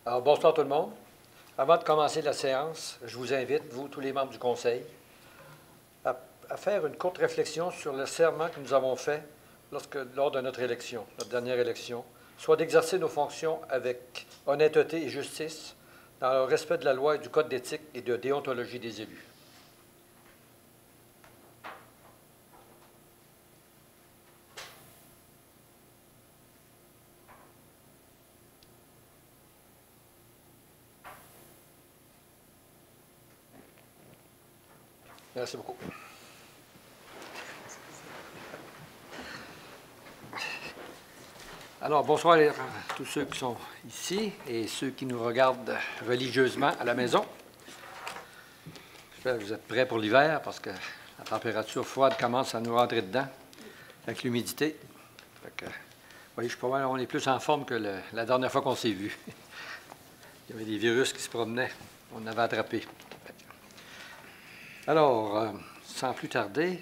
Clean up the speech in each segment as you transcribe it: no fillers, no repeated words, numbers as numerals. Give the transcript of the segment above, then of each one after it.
Alors, bonsoir tout le monde. Avant de commencer la séance, je vous invite, vous, tous les membres du Conseil, à faire une courte réflexion sur le serment que nous avons fait lors de notre élection, notre dernière élection, soit d'exercer nos fonctions avec honnêteté et justice, dans le respect de la loi et du code d'éthique et de déontologie des élus. Merci beaucoup. Alors, bonsoir à tous ceux qui sont ici et ceux qui nous regardent religieusement à la maison. J'espère que vous êtes prêts pour l'hiver parce que la température froide commence à nous rentrer dedans avec l'humidité. Vous voyez, je suis pas mal, on est plus en forme que la dernière fois qu'on s'est vu. Il y avait des virus qui se promenaient, on avait attrapé. Alors, sans plus tarder,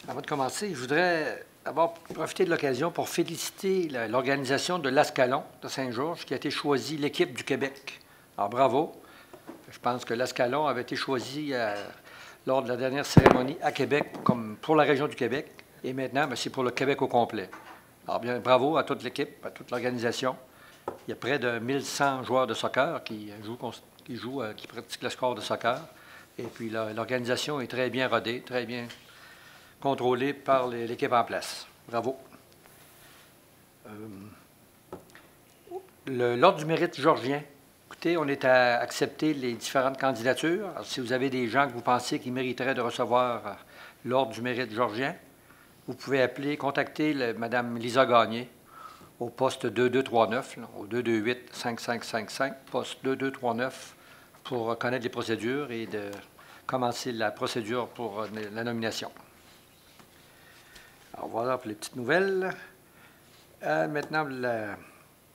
avant de commencer, je voudrais d'abord profiter de l'occasion pour féliciter l'organisation de l'Ascalon de Saint-Georges qui a été choisie l'équipe du Québec. Alors, bravo. Je pense que l'Ascalon avait été choisi lors de la dernière cérémonie à Québec comme pour la région du Québec. Et maintenant, c'est pour le Québec au complet. Alors, bien, bravo à toute l'équipe, à toute l'organisation. Il y a près de 1100 joueurs de soccer qui pratiquent le sport de soccer. Et puis l'organisation est très bien rodée, très bien contrôlée par l'équipe en place. Bravo. L'Ordre du mérite georgien. Écoutez, on est à accepter les différentes candidatures. Alors, si vous avez des gens que vous pensez qui mériteraient de recevoir l'Ordre du mérite georgien, vous pouvez contacter Mme Lisa Gagné au poste 2239, au 228-5555, poste 2239, pour connaître les procédures et de commencer la procédure pour la nomination. Alors voilà pour les petites nouvelles. Maintenant, la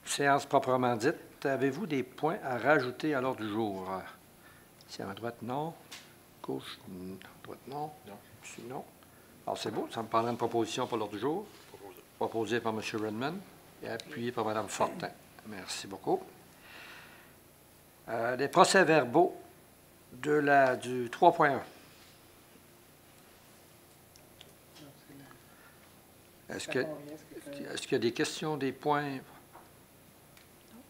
séance proprement dite. Avez-vous des points à rajouter à l'ordre du jour? Ici à ma droite, non. Gauche, droite, non. Ici, non. Alors c'est beau, ça me prendra une proposition pour l'ordre du jour. Proposée par M. Redmond et appuyée par Mme Fortin. Merci beaucoup. Les procès-verbaux du 3.1. Est-ce qu'il y a des questions, des points?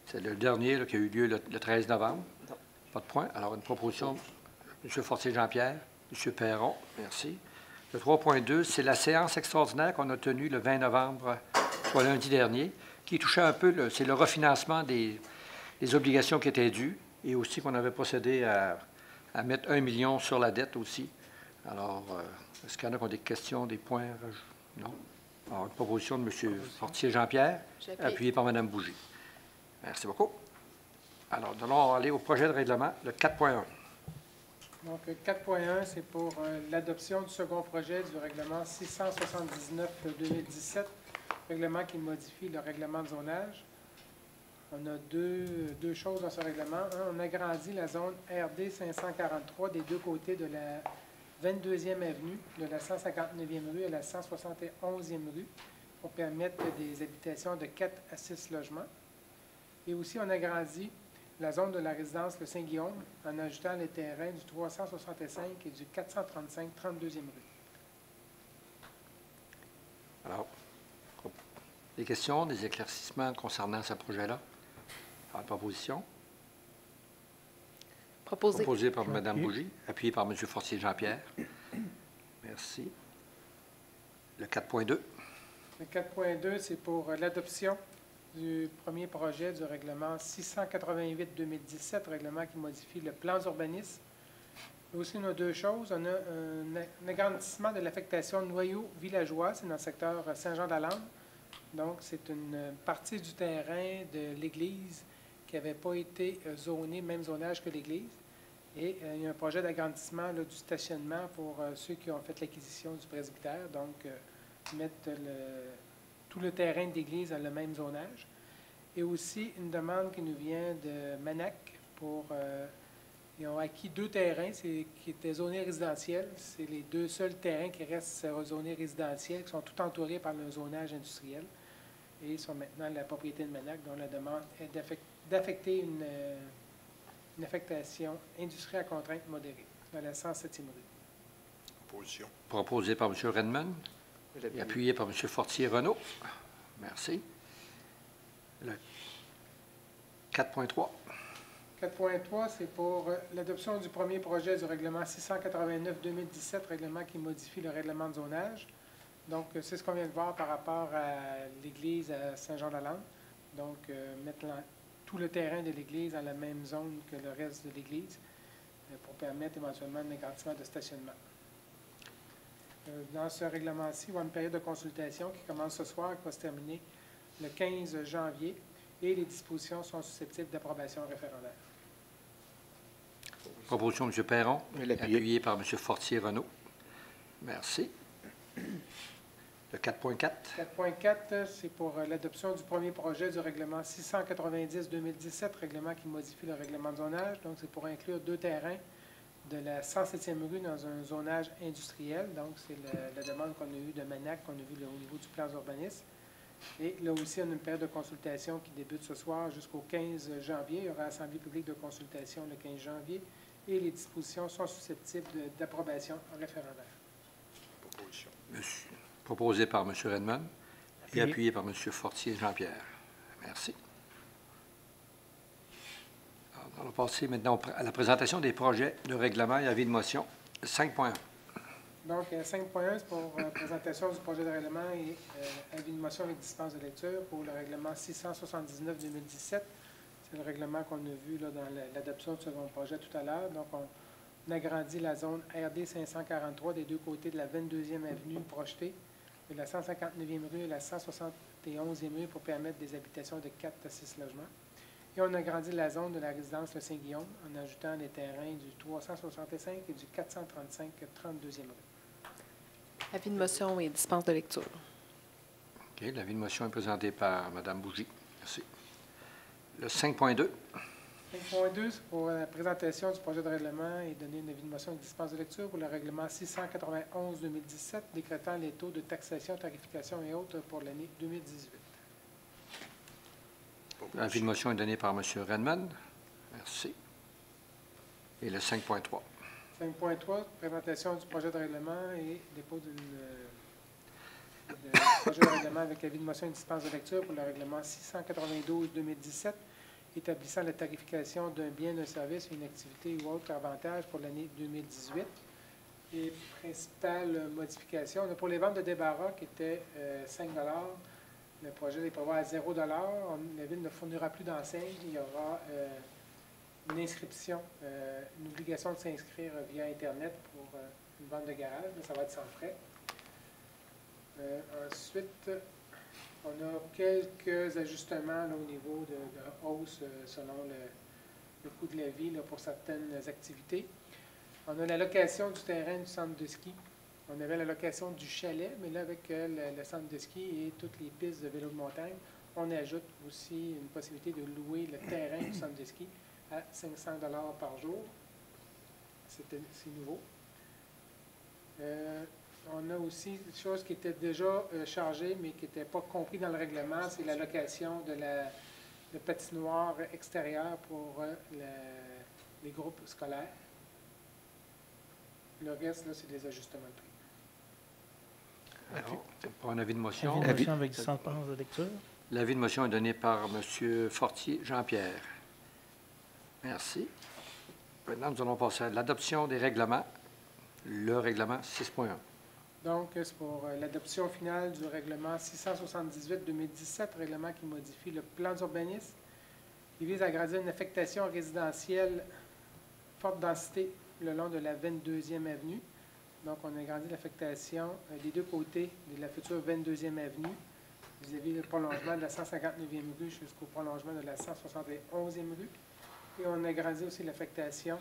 C'est le dernier là, qui a eu lieu le 13 novembre. Non. Pas de point. Alors, une proposition, M. Fortier-Jean-Pierre, M. Perron, merci. Le 3.2, c'est la séance extraordinaire qu'on a tenue le 20 novembre, soit lundi dernier, qui touchait un peu, c'est le refinancement des obligations qui étaient dues et aussi qu'on avait procédé à mettre 1 million sur la dette aussi. Alors, est-ce qu'il y en a qui ont des questions, des points? Non? Alors, une proposition de M. Fortier-Jean-Pierre, appuyée par Mme Bougie. Merci beaucoup. Alors, nous allons aller au projet de règlement, le 4.1. Donc, 4.1, c'est pour l'adoption du second projet du règlement 679-2017, règlement qui modifie le règlement de zonage. On a deux choses dans ce règlement. Un, on agrandit la zone RD 543 des deux côtés de la 22e avenue, de la 159e rue à la 171e rue, pour permettre des habitations de 4 à 6 logements. Et aussi, on agrandit la zone de la résidence Le Saint-Guillaume en ajoutant les terrains du 365 et du 435 32e rue. Alors, des questions, des éclaircissements concernant ce projet-là? Alors, proposition? Proposée par Mme Bougie, appuyée par M. Fortier-Jean-Pierre. Merci. Le 4.2. Le 4.2, c'est pour l'adoption du premier projet du règlement 688-2017, règlement qui modifie le plan d'urbanisme. Aussi, on a deux choses. On a un agrandissement de l'affectation noyau villageois, c'est dans le secteur Saint-Jean-d'Alande. Donc, c'est une partie du terrain de l'église qui n'avait pas été zoné, même zonage que l'église. Et il y a un projet d'agrandissement du stationnement pour ceux qui ont fait l'acquisition du presbytère, donc mettre tout le terrain de l'église dans le même zonage. Et aussi une demande qui nous vient de Manac pour... ils ont acquis 2 terrains qui étaient zonés résidentiels. C'est les 2 seuls terrains qui restent zonés résidentiels, qui sont tout entourés par le zonage industriel. Et ils sont maintenant la propriété de Manac, dont la demande est d'affecter une affectation industrielle à contrainte modérée à la 107e rue. Proposition. Proposé par M. Redmond et appuyé par M. Fortier-Renault. Merci. Le 4.3. 4.3, c'est pour l'adoption du premier projet du règlement 689-2017, règlement qui modifie le règlement de zonage. Donc, c'est ce qu'on vient de voir par rapport à l'église à Saint-Jean-de-Lande. Donc, mettre tout le terrain de l'église dans la même zone que le reste de l'église pour permettre éventuellement un agrandissement de stationnement. Dans ce règlement-ci, il va y avoir une période de consultation qui commence ce soir et qui va se terminer le 15 janvier et les dispositions sont susceptibles d'approbation référendaire. Proposition de M. Perron, appuyé par M. Fortier-Renault. Merci. Le 4.4. 4.4, c'est pour l'adoption du premier projet du règlement 690-2017, règlement qui modifie le règlement de zonage. Donc, c'est pour inclure 2 terrains de la 107e rue dans un zonage industriel. Donc, c'est la demande qu'on a eue de Manac, qu'on a vue au niveau du plan urbanisme. Et là aussi, on a une période de consultation qui débute ce soir jusqu'au 15 janvier. Il y aura assemblée publique de consultation le 15 janvier. Et les dispositions sont susceptibles d'approbation en référendaire. Proposition. Proposé par M. Redmond et appuyé par M. Fortier-Jean-Pierre. Merci. Alors, on va passer maintenant à la présentation des projets de règlement et avis de motion. 5.1. Donc, 5.1, c'est pour présentation du projet de règlement et avis de motion avec dispense de lecture pour le règlement 679-2017. C'est le règlement qu'on a vu là, dans l'adoption du second projet tout à l'heure. Donc, on agrandit la zone RD 543 des 2 côtés de la 22e avenue projetée, de la 159e rue et la 171e rue pour permettre des habitations de 4 à 6 logements. Et on agrandit la zone de la résidence Le Saint-Guillaume en ajoutant les terrains du 365 et du 435 32e rue. Avis de motion et dispense de lecture. OK. L'avis de motion est présenté par Mme Bougie. Merci. Le 5.2. 5.2, c'est pour la présentation du projet de règlement et donner une avis de motion et dispense de lecture pour le règlement 691-2017, décrétant les taux de taxation, tarification et autres pour l'année 2018. L'avis de motion est donné par M. Redmond. Merci. Et le 5.3. 5.3, présentation du projet de règlement et dépôt du projet de règlement avec avis de motion et dispense de lecture pour le règlement 692-2017, établissant la tarification d'un bien, d'un service, une activité ou autre avantage pour l'année 2018. Et principale modification, pour les ventes de débarras qui étaient 5 $, le projet est prévu à 0 $. La Ville ne fournira plus d'enseignes. Il y aura une inscription, une obligation de s'inscrire via Internet pour une vente de garage, mais ça va être sans frais. Ensuite, on a quelques ajustements là, au niveau de hausse selon le coût de la vie là, pour certaines activités. On a la location du terrain du centre de ski. On avait la location du chalet, mais là, avec le centre de ski et toutes les pistes de vélo de montagne, on ajoute aussi une possibilité de louer le terrain du centre de ski à 500 $ par jour. C'est nouveau. On a aussi des choses qui étaient déjà chargées, mais qui n'étaient pas comprises dans le règlement. C'est la location de patinoire extérieure pour les groupes scolaires. Le reste, là, c'est des ajustements de prix. Alors, pour un avis de motion. Avis de motion avec dispense de lecture. L'avis de motion est donné par M. Fortier Jean-Pierre. Merci. Maintenant, nous allons passer à l'adoption des règlements. Le règlement 6.1. Donc, c'est pour l'adoption finale du règlement 678-2017, règlement qui modifie le plan d'urbanisme. Il vise à agrandir une affectation résidentielle forte densité le long de la 22e avenue. Donc, on a agrandi l'affectation des 2 côtés de la future 22e avenue vis-à-vis le prolongement de la 159e rue jusqu'au prolongement de la 171e rue. Et on agrandit aussi l'affectation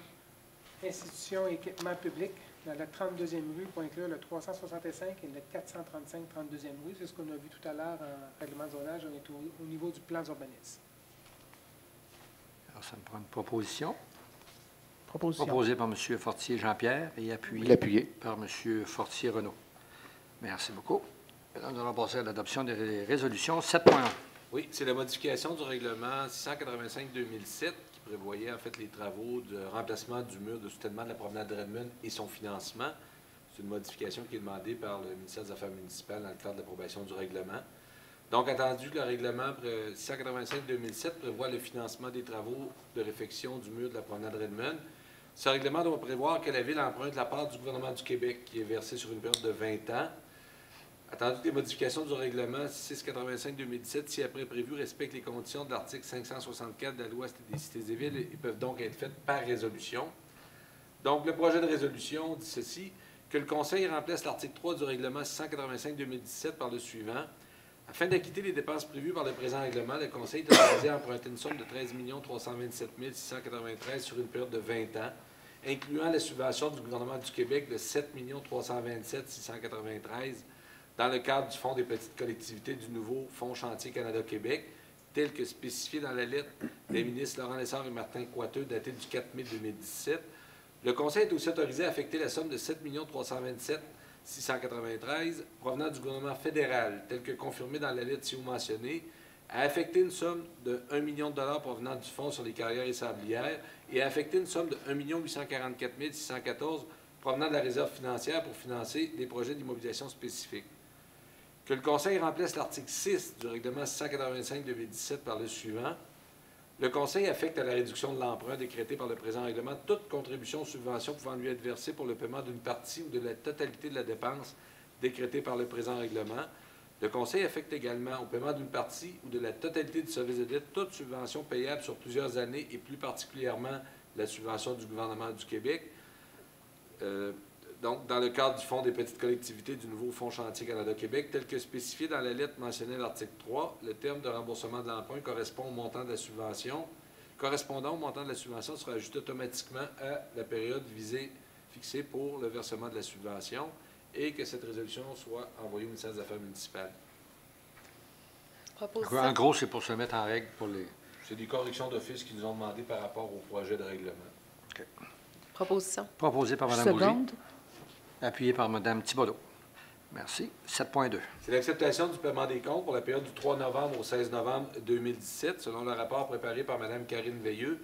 institutions et équipements publics dans la 32e rue pour inclure le 365 et le 435 32e rue. C'est ce qu'on a vu tout à l'heure en règlement de zonage. On est au niveau du plan d'urbanisme. Alors, ça me prend une proposition. Proposition. Proposée par M. Fortier Jean-Pierre et appuyée L'appuyé. par M. Fortier Renaud. Merci beaucoup. Maintenant, nous allons passer à l'adoption des résolutions 7.1. Oui, c'est la modification du règlement 685-2007 qui prévoyait en fait les travaux de remplacement du mur de soutènement de la promenade de Redmond et son financement. C'est une modification qui est demandée par le ministère des Affaires municipales dans le cadre de l'approbation du règlement. Donc, attendu que le règlement 685-2007 prévoit le financement des travaux de réfection du mur de la promenade de Redmond, ce règlement doit prévoir que la Ville emprunte la part du gouvernement du Québec qui est versée sur une période de 20 ans. Attendu que les modifications du règlement 685-2017, si après prévu, respectent les conditions de l'article 564 de la loi des cités et villes et peuvent donc être faites par résolution. Donc, le projet de résolution dit ceci, que le Conseil remplace l'article 3 du règlement 685-2017 par le suivant. Afin d'acquitter les dépenses prévues par le présent règlement, le Conseil est autorisé à emprunter une somme de 13 327 693 sur une période de 20 ans, incluant la subvention du gouvernement du Québec de 7 327 693 dans le cadre du Fonds des petites collectivités du nouveau Fonds Chantier Canada-Québec, tel que spécifié dans la lettre des ministres Laurent Lessard et Martin Coiteux datée du 4 mai 2017. Le Conseil est aussi autorisé à affecter la somme de 7 327 693 provenant du gouvernement fédéral, tel que confirmé dans la lettre ci-haut mentionnée, à affecter une somme de 1 million de dollars provenant du Fonds sur les carrières et sablières et à affecter une somme de 1 844 614 provenant de la réserve financière pour financer des projets d'immobilisation spécifiques. Que le Conseil remplace l'article 6 du règlement 685-2017 par le suivant. Le Conseil affecte à la réduction de l'emprunt décrété par le présent règlement toute contribution ou subvention pouvant lui être versée pour le paiement d'une partie ou de la totalité de la dépense décrétée par le présent règlement. Le Conseil affecte également au paiement d'une partie ou de la totalité du service de dette toute subvention payable sur plusieurs années et plus particulièrement la subvention du gouvernement du Québec. Donc, dans le cadre du Fonds des petites collectivités du nouveau Fonds Chantier Canada-Québec, tel que spécifié dans la lettre mentionnée à l'article 3, le terme de remboursement de l'emprunt correspondant au montant de la subvention sera ajusté automatiquement à la période fixée pour le versement de la subvention et que cette résolution soit envoyée au ministère des Affaires municipales. Proposition. En gros, c'est pour se mettre en règle pour les... C'est des corrections d'office qu'ils nous ont demandées par rapport au projet de règlement. OK. Proposition. Proposé par Mme Boulay. Seconde. Appuyé par Mme Thibodeau. Merci. 7.2. C'est l'acceptation du paiement des comptes pour la période du 3 novembre au 16 novembre 2017, selon le rapport préparé par Mme Karine Veilleux,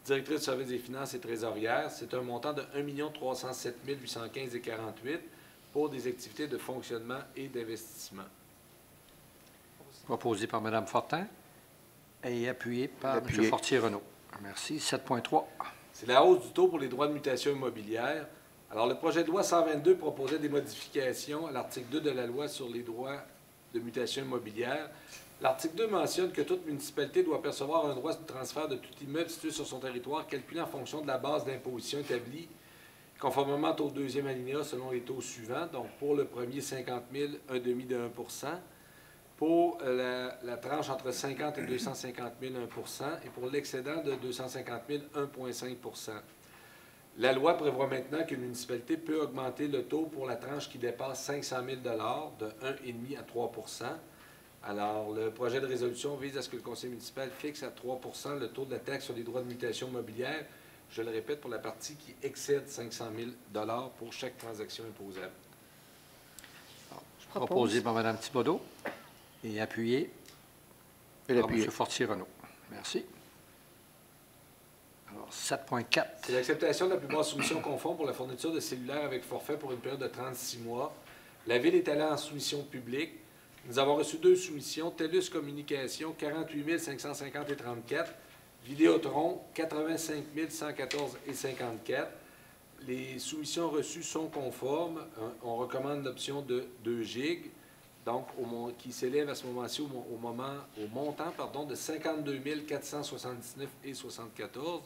directrice du service des finances et trésorière. C'est un montant de 1 307 815,48 pour des activités de fonctionnement et d'investissement. Proposé par Mme Fortin et appuyé par M. Appuyé. Fortier-Renaud. Merci. 7.3. C'est la hausse du taux pour les droits de mutation immobilière. Alors, le projet de loi 122 proposait des modifications à l'article 2 de la loi sur les droits de mutation immobilière. L'article 2 mentionne que toute municipalité doit percevoir un droit de transfert de tout immeuble situé sur son territoire calculé en fonction de la base d'imposition établie conformément au deuxième alinéa selon les taux suivants. Donc, pour le premier, 50 000, un demi de 1 %. Pour la tranche entre 50 et 250 000, 1 % et pour l'excédent de 250 000, 1,5 %. La loi prévoit maintenant qu'une municipalité peut augmenter le taux pour la tranche qui dépasse 500 000 de 1,5 à 3 %. Alors, le projet de résolution vise à ce que le conseil municipal fixe à 3 % le taux de la taxe sur les droits de mutation immobilière, je le répète, pour la partie qui excède 500 000 pour chaque transaction imposable. Je propose. Proposé par Mme Thibodeau et appuyé par L'appuyé. M. Fortier-Renaud. Merci. Alors, 7.4. C'est l'acceptation de la plus basse soumission conforme pour la fourniture de cellulaires avec forfait pour une période de 36 mois. La Ville est allée en soumission publique. Nous avons reçu 2 soumissions. TELUS Communication, 48 550,34. Vidéotron, 85 114,54. Les soumissions reçues sont conformes. On recommande l'option de 2 gigs, donc qui s'élève à ce moment-ci au montant de 52 479,74.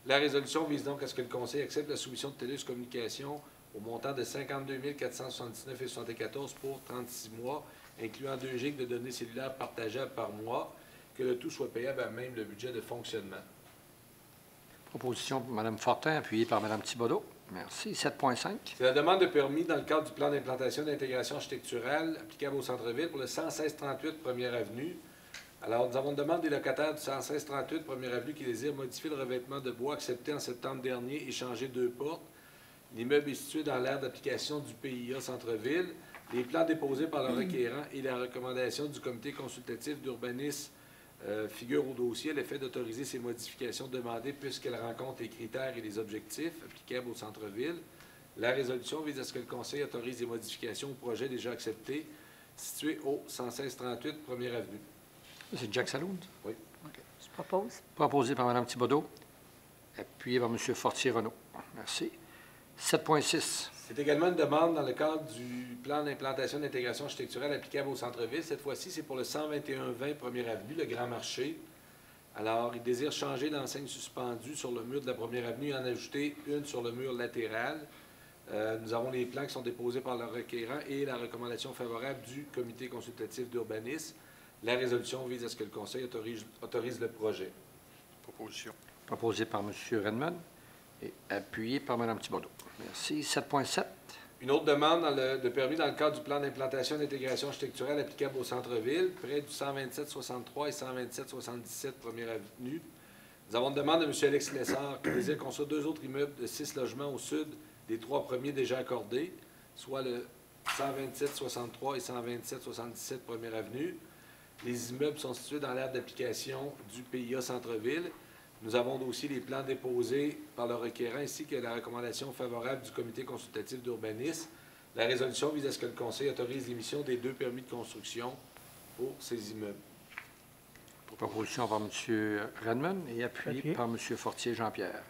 La résolution vise donc à ce que le Conseil accepte la soumission de TELUS Communication au montant de 52 479,74 pour 36 mois incluant 2 gigs de données cellulaires partageables par mois, que le tout soit payable à même le budget de fonctionnement. Proposition de Mme Fortin, appuyée par Mme Thibodeau. Merci. 7.5. C'est la demande de permis dans le cadre du plan d'implantation d'intégration architecturale applicable au centre-ville pour le 11638 Première Avenue. Alors, nous avons une demande des locataires du 11638 Première Avenue qui désirent modifier le revêtement de bois accepté en septembre dernier et changer 2 portes. L'immeuble est situé dans l'aire d'application du PIA Centre-Ville. Les plans déposés par le requérant et la recommandation du comité consultatif d'urbanisme figurent au dossier à l'effet d'autoriser ces modifications demandées puisqu'elles rencontrent les critères et les objectifs applicables au centre-ville. La résolution vise à ce que le Conseil autorise des modifications au projet déjà accepté situé au 11638 Première Avenue. C'est Jack Saloon? Oui. Je propose. Proposé par Mme Thibodeau, appuyé par M. Fortier-Renaud. Merci. 7.6. C'est également une demande dans le cadre du plan d'implantation d'intégration architecturale applicable au centre-ville. Cette fois-ci, c'est pour le 121-20 Première Avenue, le Grand Marché. Alors, il désire changer l'enseigne suspendue sur le mur de la Première Avenue et en ajouter une sur le mur latéral. Nous avons les plans qui sont déposés par le requérant et la recommandation favorable du comité consultatif d'urbanisme. La résolution vise à ce que le Conseil autorise le projet. Proposition. Proposé par M. Redmond et appuyé par Mme Thibodeau. Merci. 7.7. Une autre demande de permis dans le cadre du plan d'implantation d'intégration architecturale applicable au centre-ville, près du 127-63 et 127-77 Première Avenue. Nous avons une demande de M. Alex Lessard qui désire construire 2 autres immeubles de 6 logements au sud des 3 premiers déjà accordés, soit le 127-63 et 127-77 Première Avenue. Les immeubles sont situés dans l'aire d'application du PIA Centre-Ville. Nous avons aussi les plans déposés par le requérant ainsi que la recommandation favorable du comité consultatif d'urbanisme. La résolution vise à ce que le Conseil autorise l'émission des 2 permis de construction pour ces immeubles. Proposition par M. Redmond et appuyé par M. Fortier-Jean-Pierre.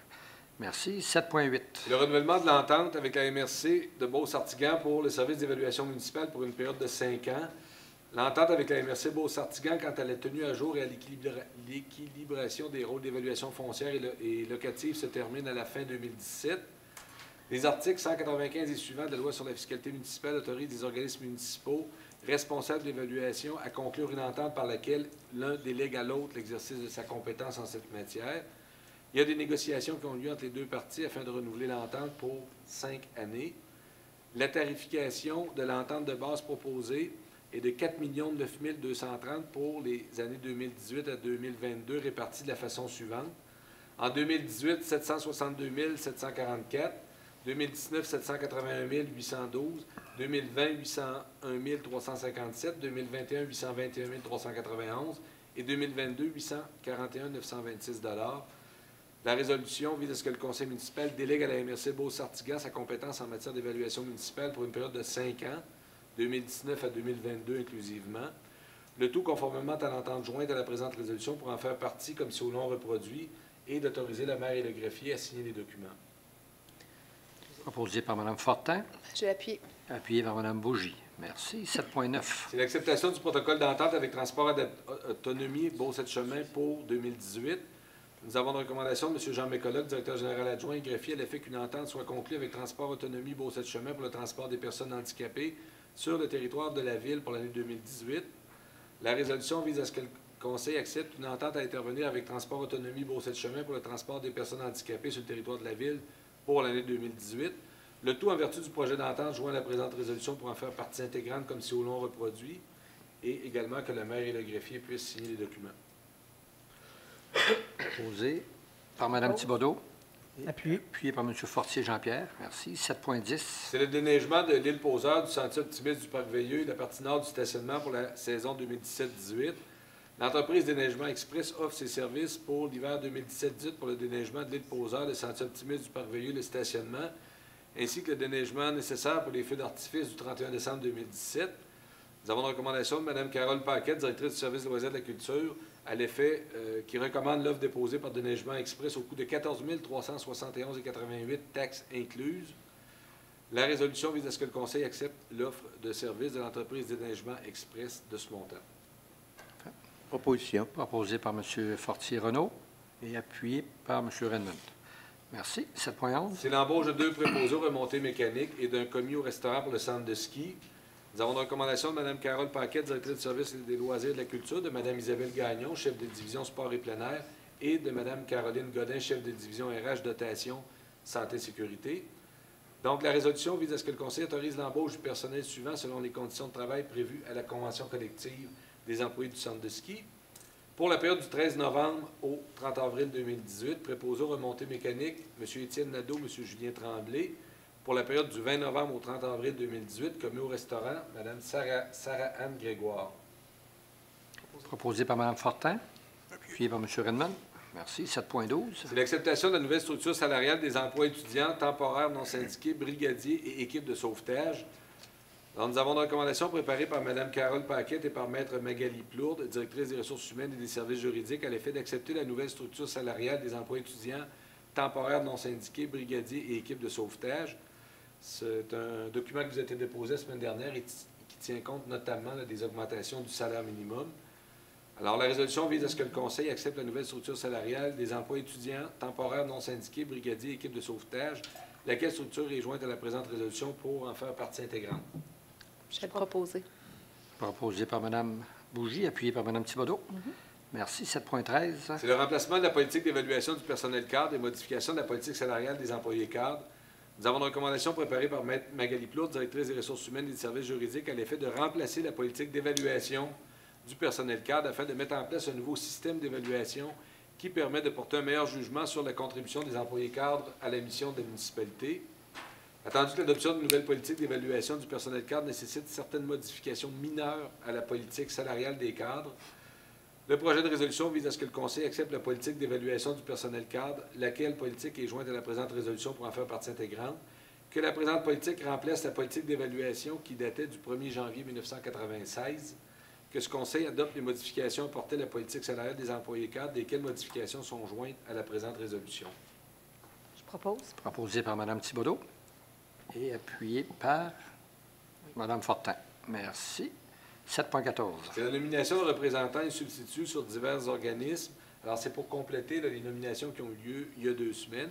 Merci. 7.8. Le renouvellement de l'entente avec la MRC de Beauce-Artigan pour le service d'évaluation municipale pour une période de 5 ans. L'entente avec la MRC Beauce-Artigan, quant à la tenue à jour et à l'équilibration des rôles d'évaluation foncière et locative, se termine à la fin 2017. Les articles 195 et suivants de la Loi sur la fiscalité municipale autorisent les organismes municipaux responsables de l'évaluation à conclure une entente par laquelle l'un délègue à l'autre l'exercice de sa compétence en cette matière. Il y a des négociations qui ont lieu entre les 2 parties afin de renouveler l'entente pour 5 années. La tarification de l'entente de base proposée est de 4 9 230 pour les années 2018 à 2022, réparties de la façon suivante. En 2018, 762 744, 2019, 781 812, 2020, 801 357, 2021, 821 391 et 2022, 841 926 $. La résolution vise à ce que le conseil municipal délègue à la MRC Beauce-Artigan sa compétence en matière d'évaluation municipale pour une période de 5 ans, 2019 à 2022 inclusivement. Le tout conformément à l'entente jointe à la présente résolution pour en faire partie comme si au long reproduit et d'autoriser le maire et le greffier à signer les documents. Proposé par Mme Fortin, Je l'appuie. appuyé par Mme Bougie. Merci. 7.9. C'est l'acceptation du protocole d'entente avec Transport Autonomie Beauce-Chemin pour 2018. Nous avons une recommandation de M. Jean Mécoloc, directeur général adjoint et greffier, à l'effet qu'une entente soit conclue avec Transport Autonomie Beauce-Chemin pour le transport des personnes handicapées sur le territoire de la Ville pour l'année 2018. La résolution vise à ce que le Conseil accepte une entente à intervenir avec Transport Autonomie Beauce-Chemin pour le transport des personnes handicapées sur le territoire de la Ville pour l'année 2018. Le tout en vertu du projet d'entente joint à la présente résolution pour en faire partie intégrante comme si au long reproduit et également que le maire et le greffier puissent signer les documents. Proposé par Mme Thibodeau. Appuyé. Appuyé par M. Fortier-Jean-Pierre. Merci. 7.10. C'est le déneigement de l'île Poseur, du sentier optimiste du Parc Veilleux et de la partie nord du stationnement pour la saison 2017-18. L'entreprise Déneigement Express offre ses services pour l'hiver 2017-18 pour le déneigement de l'île Poseur, le sentier optimiste du Parc Veilleux et le stationnement, ainsi que le déneigement nécessaire pour les feux d'artifice du 31 décembre 2017. Nous avons une recommandation de Mme Carole Paquette, directrice du service de loisirs de la culture, à l'effet qui recommande l'offre déposée par Déneigement Express au coût de 14 371,88 taxes incluses. La résolution vise à ce que le Conseil accepte l'offre de service de l'entreprise Déneigement Express de ce montant. Proposition. Proposé par M. Fortier-Renaud et appuyé par M. Redmond. Merci. 7.11. C'est l'embauche de 2 préposés aux remontées mécaniques et d'un commis au restaurant pour le centre de ski. Nous avons une recommandation de Mme Carole Paquette, directrice du service des loisirs et de la culture, de Mme Isabelle Gagnon, chef de division sport et plein air, et de Mme Caroline Godin, chef de division RH dotation santé et sécurité. Donc, la résolution vise à ce que le Conseil autorise l'embauche du personnel suivant selon les conditions de travail prévues à la Convention collective des employés du centre de ski. Pour la période du 13 novembre au 30 avril 2018, préposé aux remontées mécaniques, M. Étienne Nadeau, M. Julien Tremblay. Pour la période du 20 novembre au 30 avril 2018, commis au restaurant, Mme Sarah-Anne Grégoire. Proposé par Mme Fortin, appuyé par M. Redmond. Merci. 7.12. C'est l'acceptation de la nouvelle structure salariale des emplois étudiants, temporaires non syndiqués, brigadiers et équipes de sauvetage. Alors, nous avons une recommandation préparée par Mme Carole Paquette et par Maître Magali Plourde, directrice des ressources humaines et des services juridiques, à l'effet d'accepter la nouvelle structure salariale des emplois étudiants, temporaires non syndiqués, brigadiers et équipes de sauvetage. C'est un document qui vous a été déposé la semaine dernière et qui tient compte notamment là, des augmentations du salaire minimum. Alors, la résolution vise à ce que le Conseil accepte la nouvelle structure salariale des emplois étudiants, temporaires non syndiqués, brigadiers et équipes de sauvetage, laquelle structure est jointe à la présente résolution pour en faire partie intégrante. Je vais proposer. Proposé par Mme Bougie, appuyé par Mme Thibodeau. Merci. 7.13. C'est le remplacement de la politique d'évaluation du personnel cadre et modification de la politique salariale des employés cadres. Nous avons une recommandation préparée par Mme Magali Plourde, directrice des ressources humaines et des services juridiques, à l'effet de remplacer la politique d'évaluation du personnel cadre afin de mettre en place un nouveau système d'évaluation qui permet de porter un meilleur jugement sur la contribution des employés cadres à la mission de la municipalité. Attendu que l'adoption d'une nouvelle politique d'évaluation du personnel cadre nécessite certaines modifications mineures à la politique salariale des cadres, le projet de résolution vise à ce que le Conseil accepte la politique d'évaluation du personnel cadre, laquelle politique est jointe à la présente résolution pour en faire partie intégrante, que la présente politique remplace la politique d'évaluation qui datait du 1er janvier 1996, que ce Conseil adopte les modifications apportées à la politique salariale des employés cadres, desquelles modifications sont jointes à la présente résolution. Je propose. Proposé par Mme Thibodeau et appuyé par Mme Fortin. Merci. 7.14. C'est la nomination de représentants et substituts sur divers organismes. Alors, c'est pour compléter là, les nominations qui ont eu lieu il y a 2 semaines.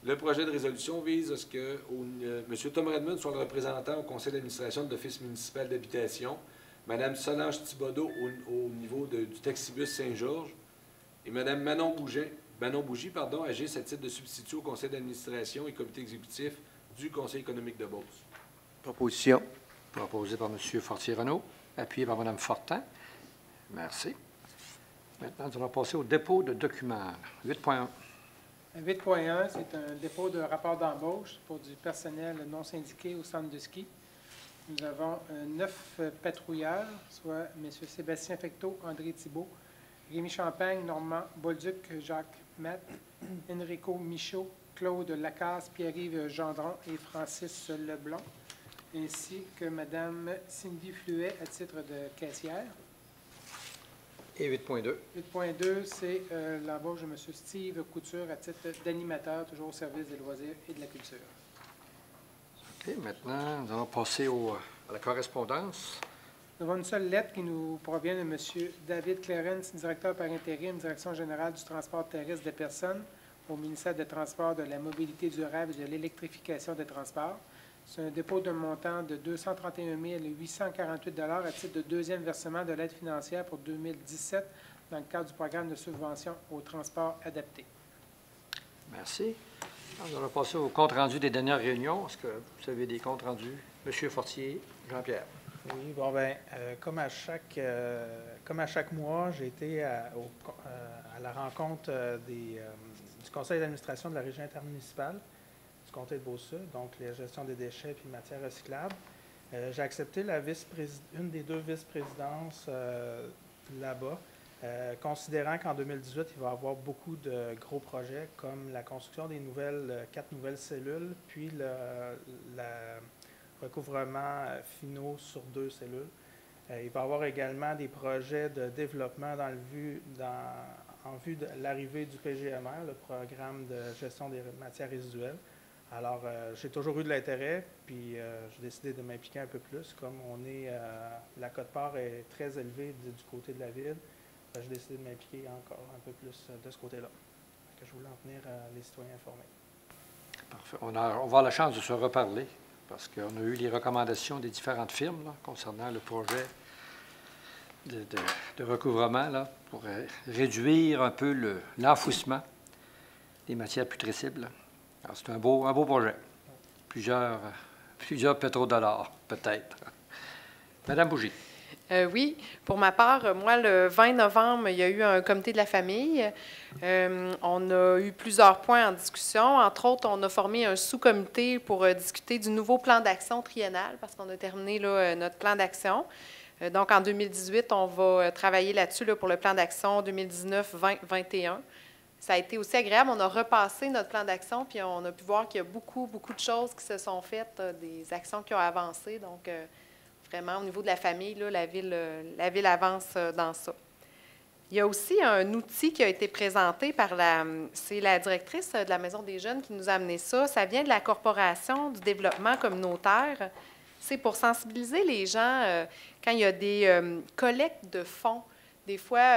Le projet de résolution vise à ce que M. Tom Redmond soit le représentant au conseil d'administration de l'Office municipal d'habitation, Mme Solange Thibodeau au niveau du Taxibus Saint-Georges et Mme Manon Bougie agisse à titre de substitut au conseil d'administration et comité exécutif du Conseil économique de Beauce. Proposition. Proposé par M. Fortier-Renaud, appuyé par Mme Fortin. Merci. Maintenant, nous allons passer au dépôt de documents. 8.1. 8.1, c'est un dépôt de rapport d'embauche pour du personnel non syndiqué au centre de ski. Nous avons 9 patrouilleurs, soit M. Sébastien Fecteau, André Thibault, Rémi Champagne, Normand Bolduc, Jacques Matt, Enrico Michaud, Claude Lacasse, Pierre-Yves Gendron et Francis Leblond, ainsi que Mme Cindy Fluet à titre de caissière. Et 8.2. 8.2, c'est l'embauche de M. Steve Couture à titre d'animateur, toujours au service des loisirs et de la culture. OK. Maintenant, nous allons passer à la correspondance. Nous avons une seule lettre qui nous provient de M. David Clarence, directeur par intérim, Direction générale du transport terrestre des personnes au ministère des Transports, de la mobilité durable et de l'électrification des transports. C'est un dépôt d'un montant de 231 848 $ à titre de deuxième versement de l'aide financière pour 2017 dans le cadre du programme de subvention au transport adapté. Merci. Nous allons passer au compte rendu des dernières réunions. Est-ce que vous avez des comptes rendus? M. Fortier, Jean-Pierre. Oui, bon, bien, comme à chaque mois, j'ai été à la rencontre du conseil d'administration de la région intermunicipale du comté de Beauce-Sud, donc la gestion des déchets et matières recyclables. J'ai accepté une des 2 vice-présidences là-bas, considérant qu'en 2018, il va y avoir beaucoup de gros projets comme la construction des 4 nouvelles cellules, puis le recouvrement finaux sur 2 cellules. Il va y avoir également des projets de développement en vue de l'arrivée du PGMR, le programme de gestion des matières résiduelles. Alors, j'ai toujours eu de l'intérêt, puis j'ai décidé de m'impliquer un peu plus. Comme la quote-part est très élevée du côté de la ville, j'ai décidé de m'impliquer encore un peu plus de ce côté-là. Je voulais en tenir les citoyens informés. Parfait. On va avoir la chance de se reparler parce qu'on a eu les recommandations des différentes firmes là, concernant le projet de recouvrement là, pour réduire un peu l'enfouissement des matières putrescibles. Alors, c'est un beau projet. Plusieurs pétrodollars, peut-être. Madame Bougie. Oui, pour ma part, moi, le 20 novembre, il y a eu un comité de la famille. On a eu plusieurs points en discussion. Entre autres, on a formé un sous-comité pour discuter du nouveau plan d'action triennal parce qu'on a terminé là, notre plan d'action. Donc, en 2018, on va travailler là-dessus là, pour le plan d'action 2019-2021. Ça a été aussi agréable. On a repassé notre plan d'action, puis on a pu voir qu'il y a beaucoup de choses qui se sont faites, des actions qui ont avancé. Donc, vraiment, au niveau de la famille, là, la ville avance dans ça. Il y a aussi un outil qui a été présenté par c'est la directrice de la Maison des jeunes qui nous a amené ça. Ça vient de la Corporation du développement communautaire. C'est pour sensibiliser les gens quand il y a des collectes de fonds. Des fois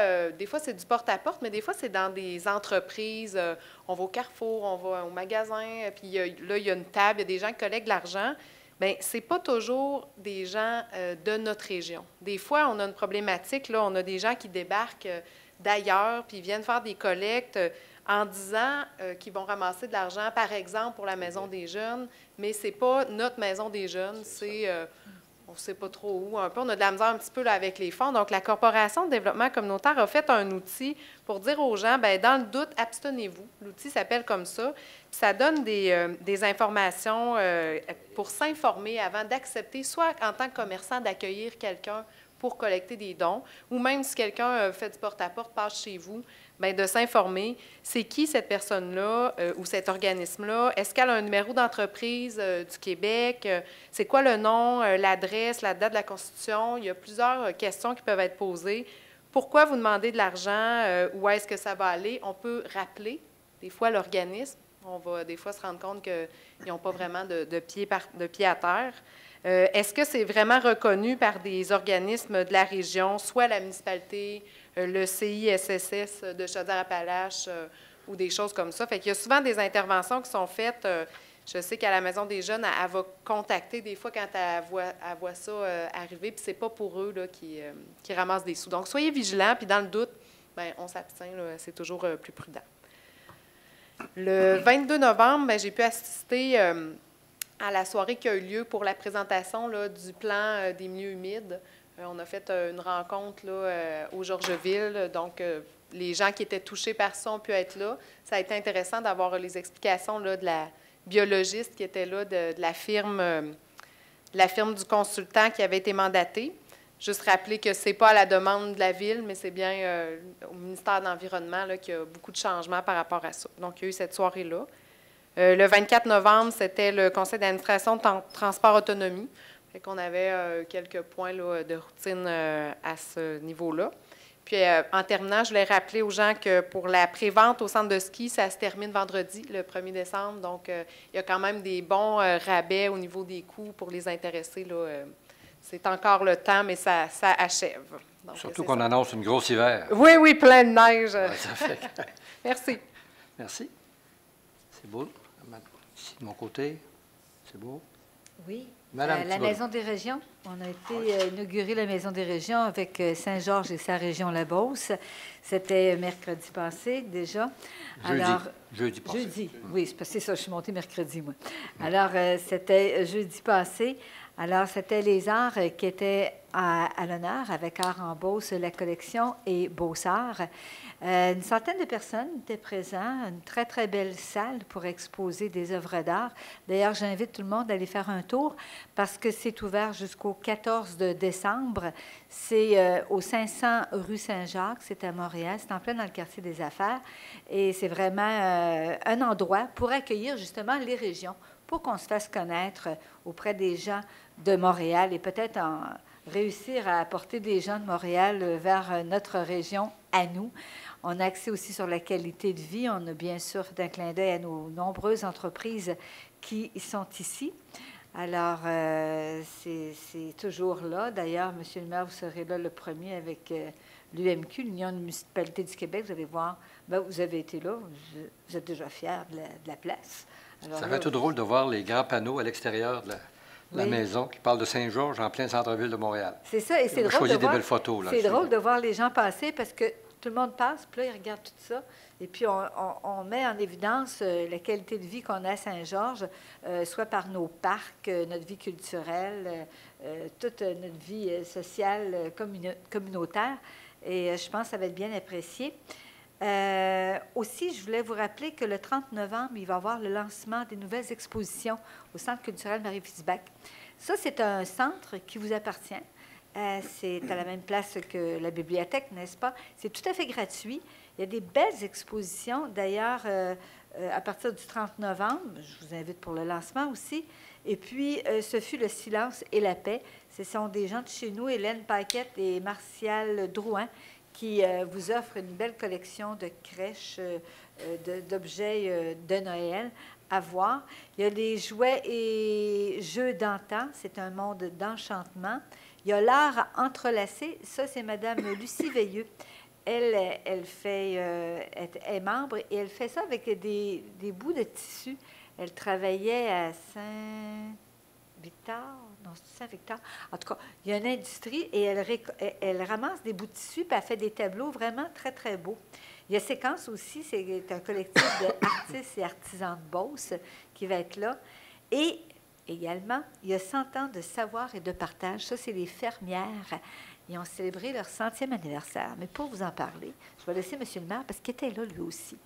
c'est du porte-à-porte, mais des fois, c'est dans des entreprises. On va au Carrefour, on va au magasin, puis là, il y a une table, il y a des gens qui collectent de l'argent. Bien, ce n'est pas toujours des gens de notre région. Des fois, on a une problématique, là, on a des gens qui débarquent d'ailleurs, puis viennent faire des collectes en disant qu'ils vont ramasser de l'argent, par exemple, pour la Maison des jeunes, mais ce n'est pas notre Maison des jeunes, c'est... on ne sait pas trop où, un peu. On a de la misère un petit peu là, avec les fonds. Donc, la Corporation de développement communautaire a fait un outil pour dire aux gens, bien, dans le doute, abstenez-vous. L'outil s'appelle comme ça. Puis ça donne des informations pour s'informer avant d'accepter, soit en tant que commerçant, d'accueillir quelqu'un pour collecter des dons, ou même si quelqu'un fait du porte-à-porte, passe chez vous, bien, de s'informer, c'est qui cette personne-là ou cet organisme-là? Est-ce qu'elle a un numéro d'entreprise du Québec? C'est quoi le nom, l'adresse, la date de la Constitution? Il y a plusieurs questions qui peuvent être posées. Pourquoi vous demandez de l'argent? Où est-ce que ça va aller? On peut rappeler, des fois, l'organisme. On va des fois se rendre compte qu'ils n'ont pas vraiment de pied à terre. Est-ce que c'est vraiment reconnu par des organismes de la région, soit la municipalité, le CISSS de Chaudière-Appalaches ou des choses comme ça? Fait qu'il y a souvent des interventions qui sont faites. Je sais qu'à la Maison des jeunes, elle va contacter des fois quand elle voit ça arriver, puis c'est pas pour eux là, qui ramassent des sous. Donc, soyez vigilants, puis dans le doute, bien, on s'abstient, là, c'est toujours plus prudent. Le 22 novembre, bien, j'ai pu assister à la soirée qui a eu lieu pour la présentation là, du plan des milieux humides. On a fait une rencontre là, au Georgeville. Donc, les gens qui étaient touchés par ça ont pu être là. Ça a été intéressant d'avoir les explications là, de la biologiste qui était là, de la firme du consultant qui avait été mandaté. Juste rappeler que ce n'est pas à la demande de la Ville, mais c'est bien au ministère de l'Environnement là, qu'il y a beaucoup de changements par rapport à ça. Donc, il y a eu cette soirée-là. Le 24 novembre, c'était le conseil d'administration de transport autonomie. Fait qu'on avait quelques points là, de routine à ce niveau-là. Puis, en terminant, je voulais rappeler aux gens que pour la prévente au centre de ski, ça se termine vendredi, le 1er décembre. Donc, il y a quand même des bons rabais au niveau des coûts pour les intéressés. Là, c'est encore le temps, mais ça achève. Donc, surtout qu'on annonce une grosse hiver. Oui, plein de neige. Ouais, ça fait... Merci. Merci. C'est beau. Ici, de mon côté, c'est beau. Oui. Madame la Maison des régions. On a été inaugurer la Maison des régions avec Saint-Georges et sa région La Beauce. C'était mercredi passé déjà. Jeudi passé. Jeudi, oui, c'est parce que c'est ça, je suis montée mercredi, moi. Alors, c'était jeudi passé. Alors, c'était les arts qui étaient à l'honneur avec Art en Beauce, la collection et Beauce-Arts. Une centaine de personnes étaient présentes, une très, très belle salle pour exposer des œuvres d'art. D'ailleurs, j'invite tout le monde à aller faire un tour parce que c'est ouvert jusqu'au 14 décembre. C'est au 500 rue Saint-Jacques, c'est à Montréal, c'est en plein dans le quartier des affaires. Et c'est vraiment un endroit pour accueillir justement les régions, pour qu'on se fasse connaître auprès des gens de Montréal et peut-être réussir à apporter des gens de Montréal vers notre région à nous. On a axé aussi sur la qualité de vie. On a bien sûr fait un clin d'œil à nos nombreuses entreprises qui sont ici. Alors, c'est toujours là. D'ailleurs, M. le maire, vous serez là le 1er avec l'UMQ, l'Union des municipalités du Québec. Vous allez voir, bien, vous avez été là. Vous êtes déjà fiers de la place. Alors, ça fait tout drôle de voir les grands panneaux à l'extérieur la Oui. maison qui parle de Saint-Georges en plein centre-ville de Montréal. C'est ça, et c'est On a drôle choisi de des voir... belles photos. Là. C'est drôle de voir les gens passer parce que tout le monde passe, puis là, ils regardent tout ça. Et puis, on met en évidence la qualité de vie qu'on a à Saint-Georges, soit par nos parcs, notre vie culturelle, toute notre vie sociale, communautaire. Et je pense que ça va être bien apprécié. Aussi, je voulais vous rappeler que le 30 novembre, il va y avoir le lancement des nouvelles expositions au Centre culturel Marie-Fitzbach. Ça, c'est un centre qui vous appartient. C'est à la même place que la bibliothèque, n'est-ce pas? C'est tout à fait gratuit. Il y a des belles expositions. D'ailleurs, à partir du 30 novembre, je vous invite pour le lancement aussi. Et puis, ce fut le silence et la paix. Ce sont des gens de chez nous, Hélène Paquette et Martial Drouin, qui vous offrent une belle collection de crèches, d'objets de Noël à voir. Il y a des jouets et jeux d'antan. C'est un monde d'enchantement. Il y a l'art entrelacé. Ça, c'est Mme Lucie Veilleux. Elle est membre et elle fait ça avec des bouts de tissu. Elle travaillait à Saint-Victor. Non, c'est Saint-Victor. En tout cas, il y a une industrie et elle ramasse des bouts de tissu et elle fait des tableaux vraiment très, très beaux. Il y a Séquence aussi, c'est un collectif d'artistes et artisans de Beauce qui va être là. Et également, il y a 100 ans de savoir et de partage. Ça, c'est les fermières. Ils ont célébré leur 100e anniversaire. Mais pour vous en parler, je vais laisser M. le maire parce qu'il était là lui aussi.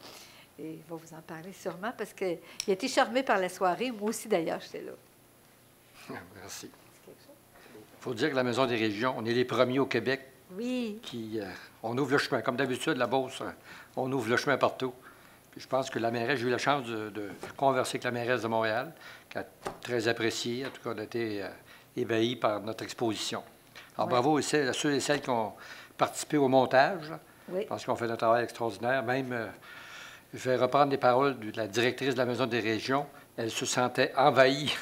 Et il va vous en parler sûrement parce qu'il a été charmé par la soirée. Moi aussi, d'ailleurs, j'étais là. Merci. Il faut dire que la Maison des régions, on est les premiers au Québec Oui. qui... on ouvre le chemin. Comme d'habitude, la Beauce, on ouvre le chemin partout. Puis je pense que la mairesse, j'ai eu la chance de converser avec la mairesse de Montréal, qui a très apprécié. En tout cas, on a été ébahis par notre exposition. Alors, Oui. bravo aussi à ceux et celles qui ont participé au montage. Oui. Parce qu'on fait un travail extraordinaire. Même, je vais reprendre les paroles de la directrice de la Maison des régions. Elle se sentait envahie.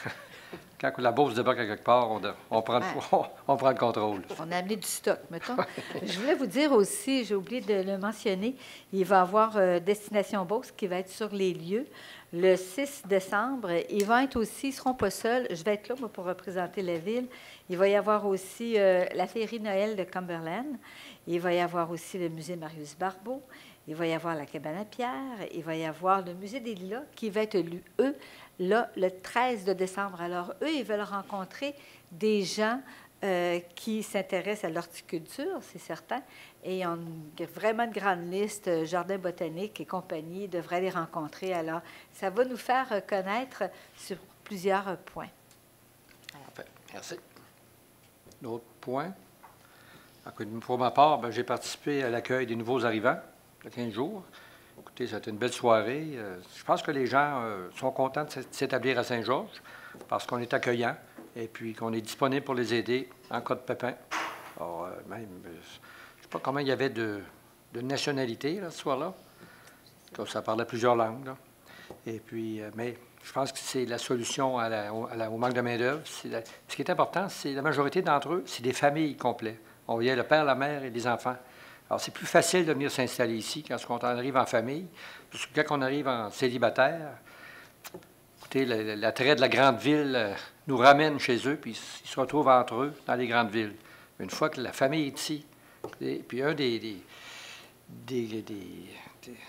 Quand la Beauce débarque à quelque part, on prend le contrôle. On a amené du stock, mettons. Je voulais vous dire aussi, j'ai oublié de le mentionner, il va y avoir Destination Beauce qui va être sur les lieux le 6 décembre. Ils vont être aussi, ils ne seront pas seuls. Je vais être là, moi, pour représenter la ville. Il va y avoir aussi la Féerie Noël de Cumberland. Il va y avoir aussi le musée Marius Barbeau. Il va y avoir la cabane à pierre. Il va y avoir le musée des Lilas qui va être, eux, là, le 13 de décembre. Alors, eux, ils veulent rencontrer des gens qui s'intéressent à l'horticulture, c'est certain. Et ils ont vraiment une grande liste, jardin botanique et compagnie, devraient les rencontrer. Alors, ça va nous faire connaître sur plusieurs points. Parfait. Merci. D'autres points? Pour ma part, j'ai participé à l'accueil des nouveaux arrivants, de 15 jours. Écoutez, c'était une belle soirée. Je pense que les gens sont contents de s'établir à Saint-Georges parce qu'on est accueillant et puis qu'on est disponible pour les aider en cas de pépin. Alors, même, je ne sais pas comment il y avait de nationalité là, ce soir-là. Ça parlait plusieurs langues. Là. Et puis, mais je pense que c'est la solution au manque de main-d'œuvre. Ce qui est important, c'est la majorité d'entre eux, c'est des familles complètes. On voyait le père, la mère et les enfants. Alors, c'est plus facile de venir s'installer ici quand on arrive en famille. Parce que quand on arrive en célibataire, écoutez, l'attrait de la grande ville nous ramène chez eux, puis ils se retrouvent entre eux dans les grandes villes. Une fois que la famille est ici, et puis un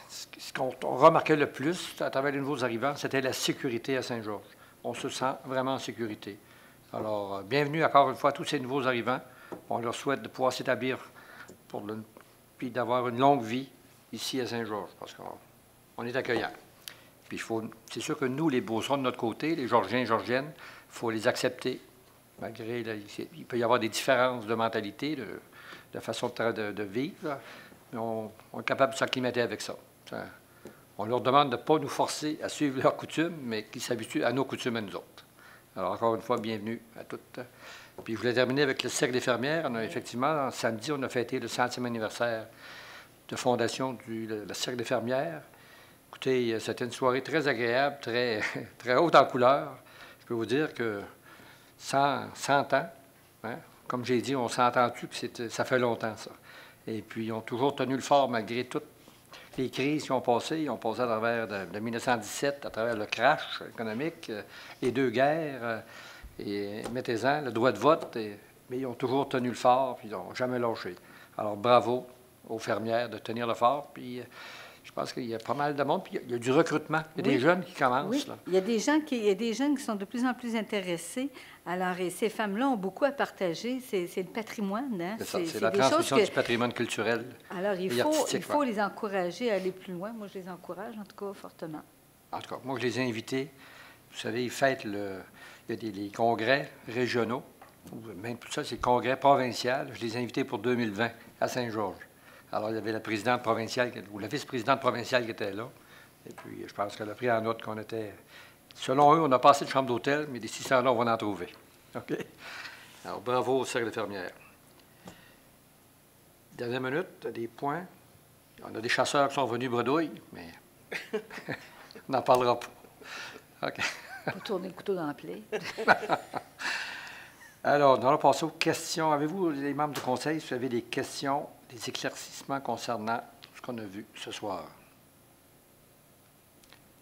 ce qu'on remarquait le plus à travers les nouveaux arrivants, c'était la sécurité à Saint-Georges. On se sent vraiment en sécurité. Alors, bienvenue encore une fois à tous ces nouveaux arrivants. On leur souhaite de pouvoir s'établir puis d'avoir une longue vie ici à Saint-Georges, parce qu'on est accueillant. Puis c'est sûr que nous, les Beaucerons de notre côté, les Georgiens et Georgiennes, il faut les accepter, malgré il peut y avoir des différences de mentalité, de façon de vivre, mais on est capable de s'acclimater avec ça. On leur demande de ne pas nous forcer à suivre leurs coutumes, mais qu'ils s'habituent à nos coutumes à nous autres. Alors, encore une fois, bienvenue à toutes. Puis, je voulais terminer avec le Cercle des fermières. Effectivement, samedi, on a fêté le 100e anniversaire de fondation du Cercle des fermières. Écoutez, c'était une soirée très agréable, très, très haute en couleur. Je peux vous dire que 100 ans, hein, comme j'ai dit, on s'entend-tu, puis ça fait longtemps, ça. Et puis, ils ont toujours tenu le fort malgré toutes les crises qui ont passé. Ils ont passé à travers de 1917, à travers le crash économique, les deux guerres. Et mettez-en le droit de vote, mais ils ont toujours tenu le fort, puis ils n'ont jamais lâché. Alors, bravo aux fermières de tenir le fort, puis je pense qu'il y a pas mal de monde, puis il y a du recrutement. Il y a des jeunes qui commencent. Oui, Là. il y a des jeunes qui sont de plus en plus intéressés. Alors, et ces femmes-là ont beaucoup à partager. C'est le patrimoine. Hein? C'est la des choses transmission du patrimoine culturel. Alors, il et faut artistique, les encourager à aller plus loin. Moi, je les encourage, en tout cas, fortement. En tout cas, moi, je les ai invités. Vous savez, ils fêtent il y a les congrès régionaux, ou même tout ça, c'est le congrès provincial. Je les ai invités pour 2020 à Saint-Georges. Alors, il y avait la présidente provinciale, ou la vice-présidente provinciale qui était là. Et puis, je pense qu'elle a pris en note qu'on était... Selon eux, on n'a pas assez de chambres d'hôtel, mais d'ici ça, là, on va en trouver. OK? Alors, bravo au Cercle de fermières. Dernière minute, des points. On a des chasseurs qui sont venus bredouille, mais on n'en parlera pas. OK. Pour tourner le couteau dans la plaie. Alors, nous allons passer aux questions. Avez-vous, les membres du Conseil, si vous avez des questions, des éclaircissements concernant ce qu'on a vu ce soir?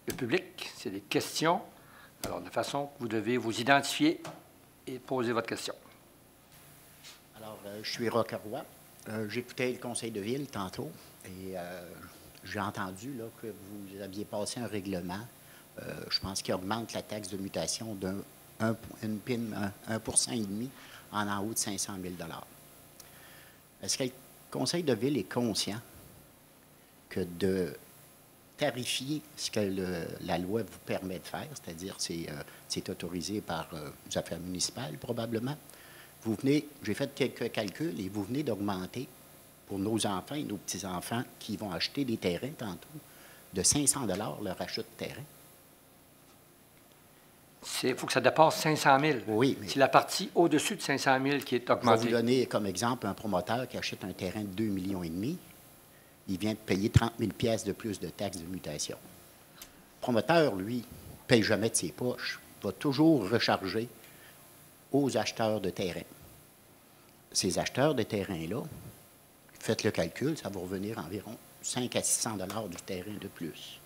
Le public, c'est des questions. Alors, de façon que vous devez vous identifier et poser votre question. Alors, je suis Roqueroy. J'écoutais le conseil de ville tantôt et j'ai entendu là, que vous aviez passé un règlement, je pense, qui augmente la taxe de mutation d'une PIN 1,5 en haut de 500 000 $. Est-ce que le conseil de ville est conscient que de tarifier ce que la loi vous permet de faire, c'est-à-dire c'est autorisé par les affaires municipales probablement. J'ai fait quelques calculs et vous venez d'augmenter pour nos enfants et nos petits-enfants qui vont acheter des terrains tantôt de 500 $ leur achat de terrain. Il faut que ça dépasse 500 000. Oui, mais c'est la partie au-dessus de 500 000 qui est je vais augmentée. vous donner comme exemple un promoteur qui achète un terrain de 2,5 millions. Il vient de payer 30 000 $ de plus de taxes de mutation. Le promoteur, lui, ne paye jamais de ses poches. Il va toujours recharger aux acheteurs de terrain. Ces acheteurs de terrain-là, faites le calcul, ça va revenir environ 500 à 600 $ du terrain de plus.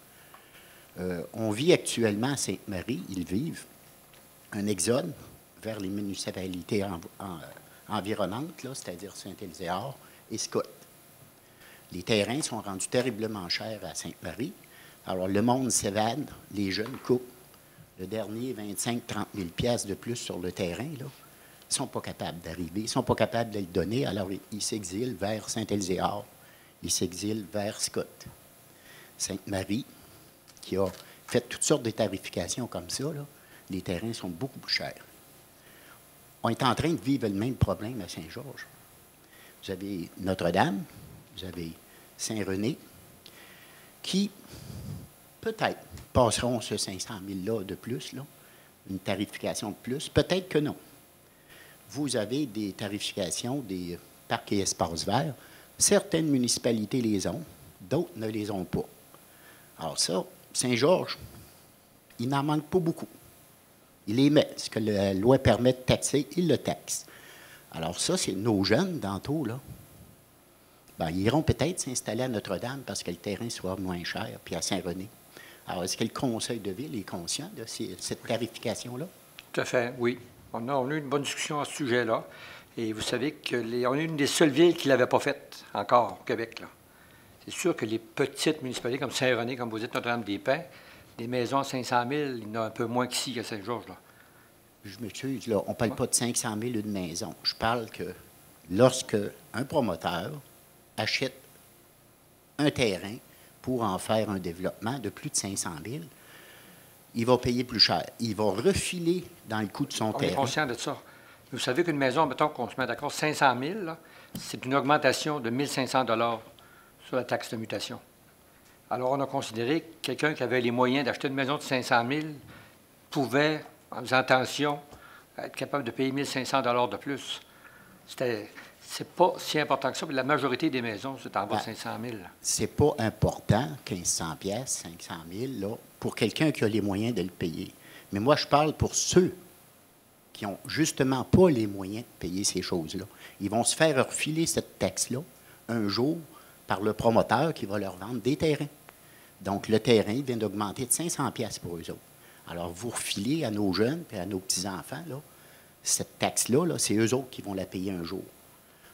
On vit actuellement à Sainte-Marie, ils vivent un exode vers les municipalités environnantes, c'est-à-dire Saint-Éliséard et Scott. Les terrains sont rendus terriblement chers à Sainte-Marie. Alors, le monde s'évade, les jeunes coupent. Le dernier, 25 000 à 30 000 $ de plus sur le terrain, là, ils ne sont pas capables d'arriver, ils ne sont pas capables de le donner, alors ils s'exilent vers Saint-Éliséard, ils s'exilent vers Scott. Sainte-Marie, qui a fait toutes sortes de tarifications comme ça, là, les terrains sont beaucoup plus chers. On est en train de vivre le même problème à Saint-Georges. Vous avez Notre-Dame, vous avez Saint-René, qui, peut-être, passeront ce 500 000 $ de plus, là, une tarification de plus. Peut-être que non. Vous avez des tarifications des parcs et espaces verts. Certaines municipalités les ont, d'autres ne les ont pas. Alors ça, Saint-Georges, il n'en manque pas beaucoup. Il les met. Ce que la loi permet de taxer, il le taxe. Alors ça, c'est nos jeunes, tantôt, là. Bien, ils iront peut-être s'installer à Notre-Dame parce que le terrain soit moins cher, puis à Saint-René. Alors, est-ce que le conseil de ville est conscient de cette tarification-là? Tout à fait, oui. On a eu une bonne discussion à ce sujet-là. Et vous savez qu'on est une des seules villes qui ne l'avait pas faite encore au Québec, là. C'est sûr que les petites municipalités comme Saint-René, comme vous dites, Notre-Dame-des-Pins, des maisons à 500 000, il y en a un peu moins qu'ici, qu'à Saint-Georges, là. Je m'excuse, là, on ne parle pas de 500 000 une maison. Je parle que lorsque un promoteur achète un terrain pour en faire un développement de plus de 500 000, il va payer plus cher. Il va refiler dans le coût de son terrain. On est conscient de ça. Vous savez qu'une maison, mettons qu'on se met d'accord, 500 000, là, c'est une augmentation de 1 500 $ sur la taxe de mutation. Alors, on a considéré que quelqu'un qui avait les moyens d'acheter une maison de 500 000 pouvait, en faisant attention, être capable de payer 1 500 $ de plus. C'est pas si important que ça, mais la majorité des maisons, c'est en bas de 500 000. C'est pas important, 1 500 pièces, 500 000, là, pour quelqu'un qui a les moyens de le payer. Mais moi, je parle pour ceux qui n'ont justement pas les moyens de payer ces choses-là. Ils vont se faire refiler cette taxe-là un jour par le promoteur qui va leur vendre des terrains. Donc, le terrain vient d'augmenter de 500 pièces pour eux autres. Alors, vous refilez à nos jeunes et à nos petits-enfants, là, cette taxe-là, là, c'est eux autres qui vont la payer un jour.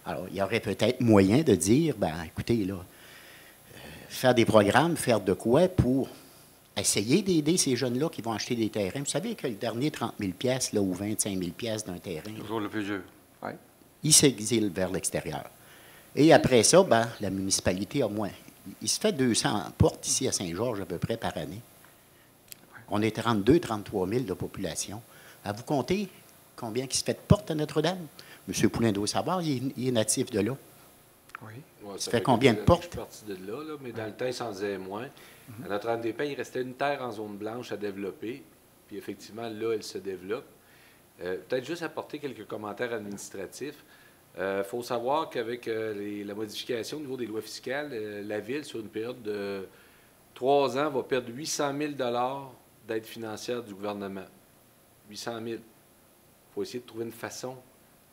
Alors, il y aurait peut-être moyen de dire, ben écoutez, là, faire des programmes, faire de quoi pour essayer d'aider ces jeunes-là qui vont acheter des terrains. Vous savez que le dernier 30 000 là, ou 25 000 d'un terrain, Toujours le plus dur. Oui. il s'exile vers l'extérieur. Et après ça, ben, la municipalité a moins. Il se fait 200 portes ici à Saint-Georges à peu près par année. On est 32 33 000 de population. À vous compter combien qui se fait de portes à Notre-Dame? M. Poulain doit savoir, il est natif de là. Oui. Ouais, Ça fait combien de quelques années portes? que je suis parti de là, mais dans le temps, il s'en faisait moins. À Notre-Dame-des-Pins, il restait une terre en zone blanche à développer. Puis effectivement, là, elle se développe. Peut-être juste apporter quelques commentaires administratifs. Il faut savoir qu'avec la modification au niveau des lois fiscales, la Ville, sur une période de 3 ans, va perdre 800 000 d'aide financière du gouvernement. 800 000. Il faut essayer de trouver une façon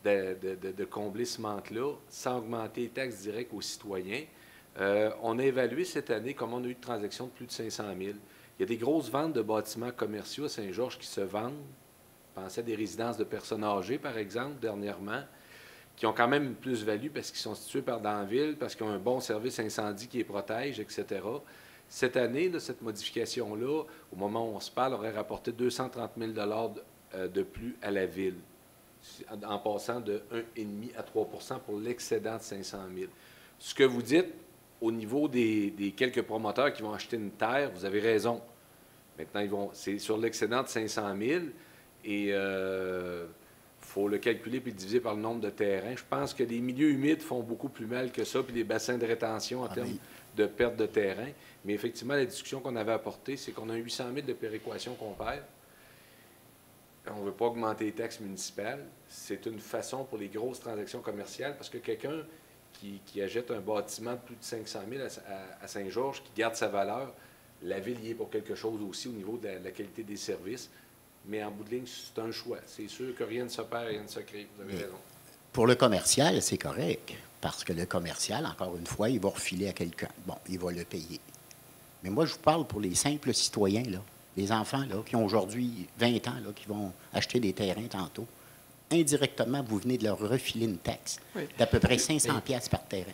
de combler ce manque-là sans augmenter les taxes directes aux citoyens. On a évalué cette année comment on a eu de transactions de plus de 500 000. Il y a des grosses ventes de bâtiments commerciaux à Saint-Georges qui se vendent. Pensez à des résidences de personnes âgées, par exemple, dernièrement, qui ont quand même une plus-value parce qu'ils sont situés dans la ville, parce qu'ils ont un bon service incendie qui les protège, etc. Cette année, là, cette modification-là, au moment où on se parle, aurait rapporté 230 000 de plus à la Ville, en passant de 1,5 à 3 pour l'excédent de 500 000. Ce que vous dites, au niveau des quelques promoteurs qui vont acheter une terre, vous avez raison. Maintenant, c'est sur l'excédent de 500 000 et il faut le calculer puis le diviser par le nombre de terrains. Je pense que les milieux humides font beaucoup plus mal que ça, puis les bassins de rétention en termes de perte de terrain. Mais effectivement, la discussion qu'on avait apportée, c'est qu'on a 800 000 de péréquation qu'on perd. On ne veut pas augmenter les taxes municipales. C'est une façon pour les grosses transactions commerciales, parce que quelqu'un qui achète un bâtiment de plus de 500 000 à Saint-Georges, qui garde sa valeur, la Ville y est pour quelque chose aussi au niveau de la qualité des services. Mais en bout de ligne, c'est un choix. C'est sûr que rien ne se perd, rien ne se crée. Vous avez raison. Pour le commercial, c'est correct, parce que le commercial, encore une fois, il va refiler à quelqu'un. Bon, il va le payer. Mais moi, je vous parle pour les simples citoyens, là, les enfants là, qui ont aujourd'hui 20 ans, là, qui vont acheter des terrains tantôt. Indirectement, vous venez de leur refiler une taxe d'à peu près 500 piastres par terrain.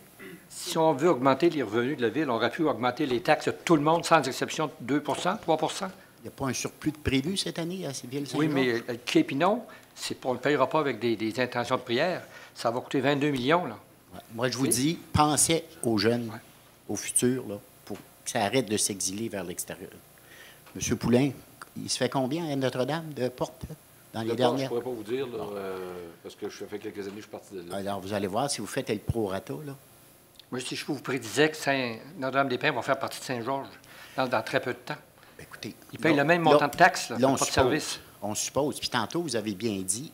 Si on veut augmenter les revenus de la Ville, on aurait pu augmenter les taxes de tout le monde, sans exception, de 2 3 Il n'y a pas un surplus de prévu cette année à Ville-Saint-Georges? Oui, mais le Képinon, on ne le payera pas avec des intentions de prière. Ça va coûter 22 millions, là. Ouais. Moi, je vous dis, pensez aux jeunes, au futur, là, pour que ça arrête de s'exiler vers l'extérieur. M. Poulain, il se fait combien à Notre-Dame de portes là, dans les dernières? Je ne pourrais pas vous dire, là, parce que ça fait quelques années que je suis parti de là. Alors, vous allez voir si vous faites le prorata, là. Moi, si je vous prédisais que Notre-Dame-des-Pins va faire partie de Saint-Georges dans très peu de temps. Bien, écoutez, Ils payent le même montant de taxes, là, on pas de service. On suppose. Puis tantôt, vous avez bien dit,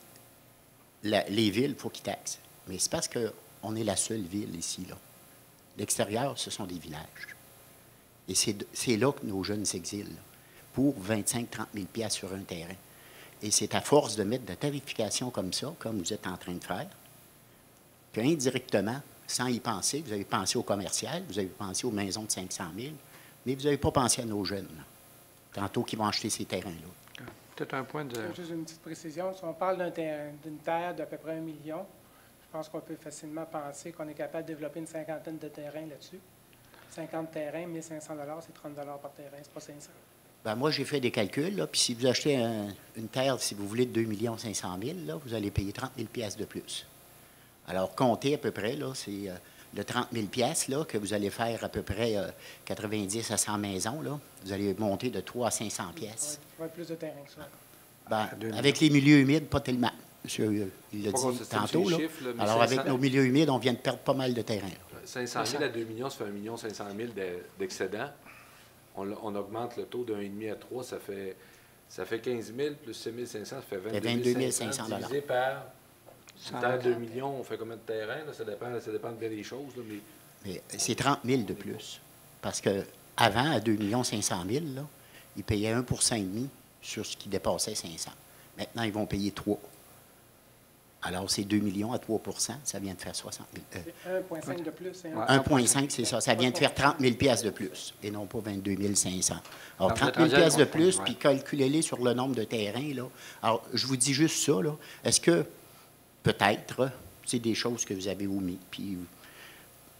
les villes, il faut qu'ils taxent. Mais c'est parce qu'on est la seule ville ici, là. L'extérieur, ce sont des villages. Et c'est là que nos jeunes s'exilent, là, pour 25 000 30 000 piastres sur un terrain. Et c'est à force de mettre de la tarification comme ça, comme vous êtes en train de faire, qu'indirectement, sans y penser, vous avez pensé au commercial, vous avez pensé aux maisons de 500 000, mais vous n'avez pas pensé à nos jeunes, là, tantôt qui vont acheter ces terrains-là. Peut-être un point de... Juste une petite précision. Si on parle d'une terre d'à peu près 1 million, je pense qu'on peut facilement penser qu'on est capable de développer une cinquantaine de terrains là-dessus. 50 terrains, 1 500 c'est 30 par terrain, c'est pas 500. Ben moi, j'ai fait des calculs, là, puis si vous achetez une terre, si vous voulez, de 2 500 000, là, vous allez payer 30 000 piastres de plus. Alors, comptez à peu près, là, c'est le 30 000 piastres, là, que vous allez faire à peu près 90 à 100 maisons, là, vous allez monter de 3 à 500 piastres. Il va y avoir plus de terrain que ça. Ben, avec les milieux humides, pas tellement. Monsieur, il l'a dit tantôt, là. Chiffres, là, Alors, 500... avec nos milieux humides, on vient de perdre pas mal de terrain. Là. 500 000 à 2 millions, ça fait 1 500 000 d'excédent. On augmente le taux de 1,5 à 3, ça fait 15 000 plus 6 500, ça fait 22 500 divisé par une terre de 2 millions, on fait combien de terrains? Là? Ça dépend de bien des choses. Là, mais c'est 30 000 de plus. Parce qu'avant, à 2 500 000, là, ils payaient 1,5 % sur ce qui dépassait 500. Maintenant, ils vont payer 3. Alors, c'est 2 millions à 3 ça vient de faire 60 000. C'est 1,5 de plus. C'est Ouais. 1,5, c'est ça. Ça vient de faire 30 000 piastres de plus, et non pas 22 500. Alors, Alors, 30 vous 000 êtes piastres de rendu à- plus, ouais. puis calculez-les sur le nombre de terrains, là. Alors, je vous dis juste ça, là. Est-ce que, peut-être, c'est des choses que vous avez omis, puis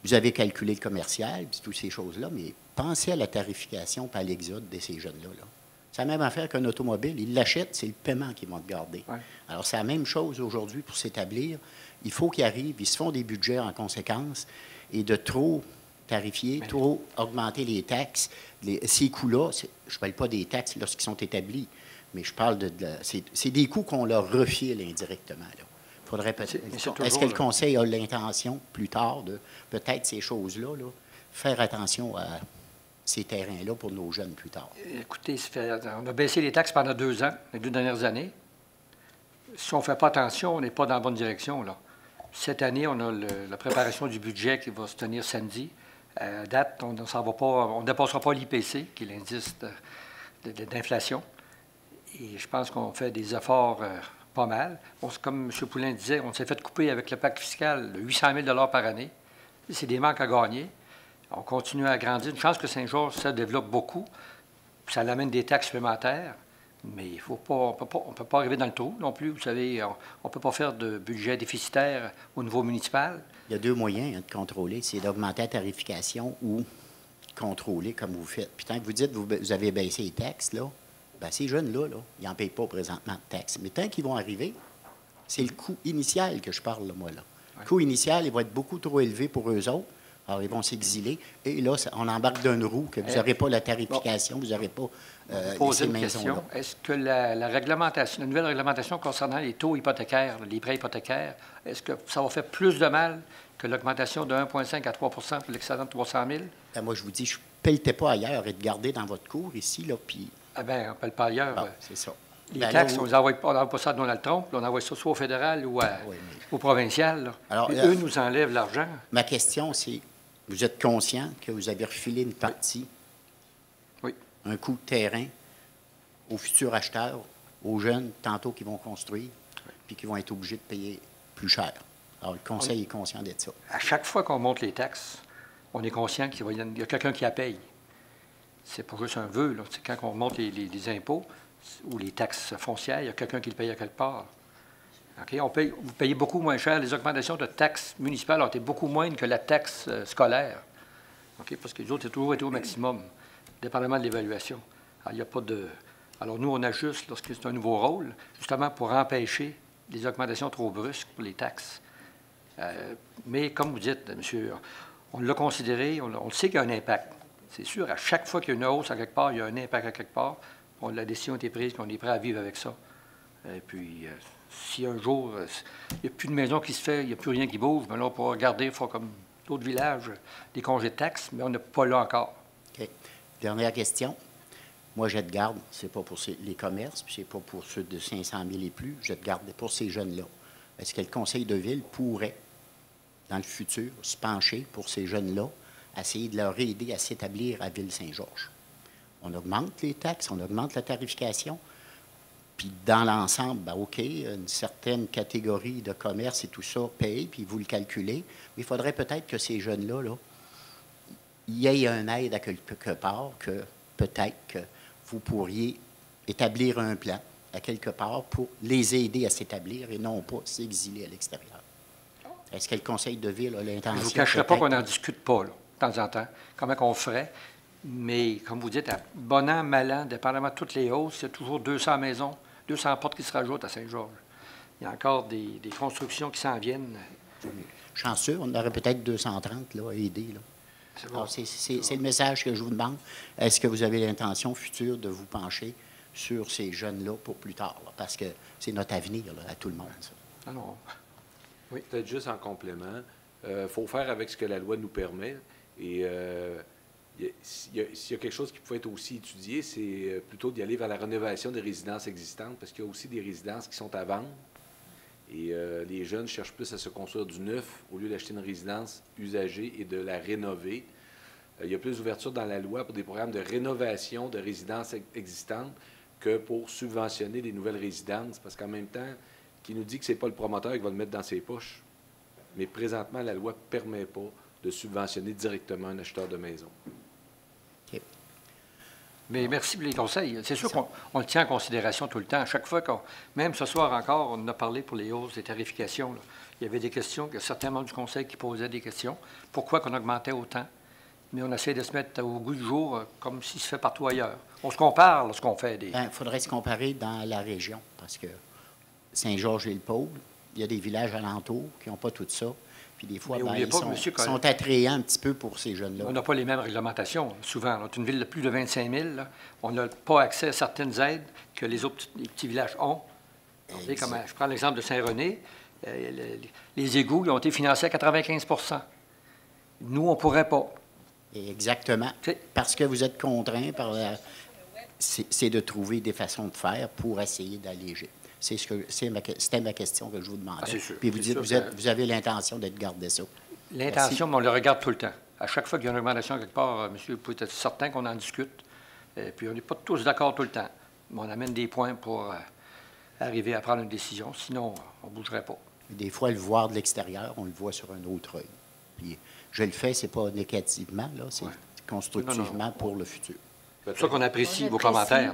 vous avez calculé le commercial, puis toutes ces choses-là, mais pensez à la tarification et à l'exode de ces jeunes-là, là. C'est la même affaire qu'un automobile. Ils l'achètent, c'est le paiement qu'ils vont te garder. Ouais. Alors, c'est la même chose aujourd'hui pour s'établir. Il faut qu'ils arrivent, ils se font des budgets en conséquence, et de trop tarifier, trop augmenter les taxes, ces coûts-là, je ne parle pas des taxes lorsqu'ils sont établis, mais je parle c'est des coûts qu'on leur refile indirectement, là. Faudrait peut-être. Mais c'est Est-ce toujours, que le là. Conseil a l'intention, plus tard, de peut-être ces choses-là, là, faire attention à ces terrains-là pour nos jeunes plus tard? Écoutez, on a baissé les taxes pendant 2 ans, les 2 dernières années. Si on ne fait pas attention, on n'est pas dans la bonne direction, là. Cette année, on a la préparation du budget qui va se tenir samedi. À date, on ne dépassera pas l'IPC, qui est l'indice d'inflation. Et je pense qu'on fait des efforts pas mal. Comme M. Poulin disait, on s'est fait couper avec le pacte fiscal de 800 000 par année. C'est des manques à gagner. On continue à grandir. Une chance que Saint-Georges, ça développe beaucoup. Ça amène des taxes supplémentaires. Mais il faut pas, on ne peut pas arriver dans le trou non plus. Vous savez, on ne peut pas faire de budget déficitaire au niveau municipal. Il y a 2 moyens de contrôler, c'est d'augmenter la tarification ou contrôler comme vous faites. Puis tant que vous dites que vous avez baissé les taxes, là, bien, ces jeunes-là, là, ils n'en payent pas présentement de taxes. Mais tant qu'ils vont arriver, c'est le coût initial que je parle, là, moi. Là. Le coût initial, il va être beaucoup trop élevé pour eux autres. Alors, ils vont s'exiler. Et là, on embarque d'une roue que vous n'aurez pas la tarification, vous n'aurez pas Poser ces une maisons-là. question. Est-ce que la réglementation, la nouvelle réglementation concernant les taux hypothécaires, les prêts hypothécaires, est-ce que ça va faire plus de mal que l'augmentation de 1,5 à 3 pour l'excédent de 300 000? Ben, moi, je vous dis, je ne pelletais pas ailleurs et de garder dans votre cours ici, là, puis... Ah bien, on ne parle pas ailleurs. Bon, c'est ça. Les Ben, taxes, là, on n'envoie pas ça à Donald Trump, on envoie ça soit au fédéral ou Oui, au provincial. Là. Alors, Puis là- eux nous enlèvent l'argent. Ma question, c'est, vous êtes conscient que vous avez refilé une partie, Oui. un coût de terrain aux futurs acheteurs, aux jeunes, tantôt qui vont construire, puis qui vont être obligés de payer plus cher. Alors, le Conseil est conscient de ça. À chaque fois qu'on monte les taxes, on est conscient qu'il y a quelqu'un qui la paye. C'est pas juste un vœu. Là. C'est quand on monte les impôts ou les taxes foncières, il y a quelqu'un qui le paye à quelque part. OK? Vous payez beaucoup moins cher. Les augmentations de taxes municipales ont été beaucoup moindres que la taxe scolaire. OK? Parce que les autres, c'est toujours été au maximum, dépendamment de l'évaluation. Alors, il n'y a pas de... Alors, nous, on ajuste lorsque c'est un nouveau rôle, justement pour empêcher des augmentations trop brusques pour les taxes. Mais comme vous dites, monsieur, on l'a considéré, on le sait qu'il y a un impact. C'est sûr, à chaque fois qu'il y a une hausse à quelque part, il y a un impact à quelque part. La décision a été prise, qu'on est prêt à vivre avec ça. Et puis, si un jour, il n'y a plus de maison qui se fait, il n'y a plus rien qui bouge, bien là, on pourra regarder, faire comme d'autres villages, des congés de taxes, mais on n'est pas là encore. OK. Dernière question. Moi, je te garde, c'est pas pour les commerces, puis c'est pas pour ceux de 500 000 et plus, je te garde pour ces jeunes-là. Est-ce que le Conseil de ville pourrait, dans le futur, se pencher pour ces jeunes-là, essayer de leur aider à s'établir à Ville-Saint-Georges? On augmente les taxes, on augmente la tarification, puis dans l'ensemble, ben OK, une certaine catégorie de commerce et tout ça paye, puis vous le calculez, mais il faudrait peut-être que ces jeunes-là, là, il y ait un aide à quelque part, que peut-être que vous pourriez établir un plan à quelque part pour les aider à s'établir et non pas s'exiler à l'extérieur. Est-ce que le Conseil de ville a l'intention? Je ne vous cacherai pas qu'on peut-être- n'en discute pas, là, de temps en temps, comment on ferait. Mais, comme vous dites, à bon an, mal an, dépendamment de toutes les hausses, il y a toujours 200 maisons, 200 portes qui se rajoutent à Saint-Georges. Il y a encore des constructions qui s'en viennent. Chanceux, on aurait peut-être 230 là, à aider. Là. C'est bon. Alors, c'est le message que je vous demande. Est-ce que vous avez l'intention future de vous pencher sur ces jeunes-là pour plus tard? Là? Parce que c'est notre avenir là, à tout le monde. Ça. Ah non. Peut-être juste en complément, il faut faire avec ce que la loi nous permet. Et s'il y a quelque chose qui pouvait être aussi étudié, c'est plutôt d'y aller vers la rénovation des résidences existantes, parce qu'il y a aussi des résidences qui sont à vendre. Et les jeunes cherchent plus à se construire du neuf au lieu d'acheter une résidence usagée et de la rénover. Il y a plus d'ouverture dans la loi pour des programmes de rénovation de résidences existantes que pour subventionner des nouvelles résidences, parce qu'en même temps, qui nous dit que ce n'est pas le promoteur qui va le mettre dans ses poches. Mais présentement, la loi ne permet pas de subventionner directement un acheteur de maison. Mais merci pour les conseils. C'est sûr qu'on le tient en considération tout le temps. À chaque fois même ce soir encore, on en a parlé pour les hausses des tarifications. Là. Il y avait des questions, il y a certains membres du Conseil qui posaient des questions. Pourquoi qu'on augmentait autant? Mais on essaie de se mettre au goût du jour comme s'il se fait partout ailleurs. On se compare lorsqu'on fait des... Il faudrait se comparer dans la région, parce que Saint-Georges et le Pôle, il y a des villages alentours qui n'ont pas tout ça. Puis des fois, ils sont attrayants un petit peu pour ces jeunes-là. On n'a pas les mêmes réglementations, souvent. On est une ville de plus de 25 000. Là. On n'a pas accès à certaines aides que les autres les petits villages ont. Je prends l'exemple de Saint-René. Les égouts ils ont été financés à 95 % Nous, on ne pourrait pas. Exactement. Parce que vous êtes contraints par c'est de trouver des façons de faire pour essayer d'alléger. C'était ma question que je vous demandais. C'est sûr. Puis vous avez l'intention de garder ça. L'intention, mais on le regarde tout le temps. À chaque fois qu'il y a une augmentation quelque part, monsieur, vous pouvez être certain qu'on en discute. Puis on n'est pas tous d'accord tout le temps. Mais on amène des points pour arriver à prendre une décision. Sinon, on ne bougerait pas. Des fois, le voir de l'extérieur, on le voit sur un autre œil. Puis je le fais, c'est pas négativement, là, c'est constructivement pour le futur. C'est pour ça qu'on apprécie vos commentaires.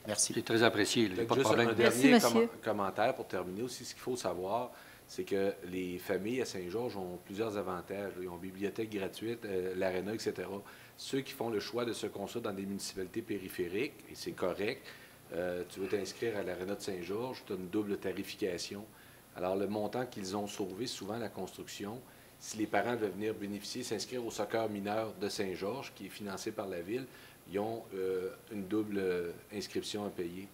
Merci. C'est très apprécié. Il n'y a pas de Juste problème. un dernier commentaire pour terminer aussi. Ce qu'il faut savoir, c'est que les familles à Saint-Georges ont plusieurs avantages. Ils ont bibliothèque gratuite, l'aréna, etc. Ceux qui font le choix de se construire dans des municipalités périphériques, et c'est correct, tu veux t'inscrire à l'aréna de Saint-Georges, tu as une double tarification. Alors, le montant qu'ils ont sauvé, souvent la construction, si les parents veulent venir bénéficier, s'inscrire au soccer mineur de Saint-Georges, qui est financé par la Ville, ils ont une double inscription à payer.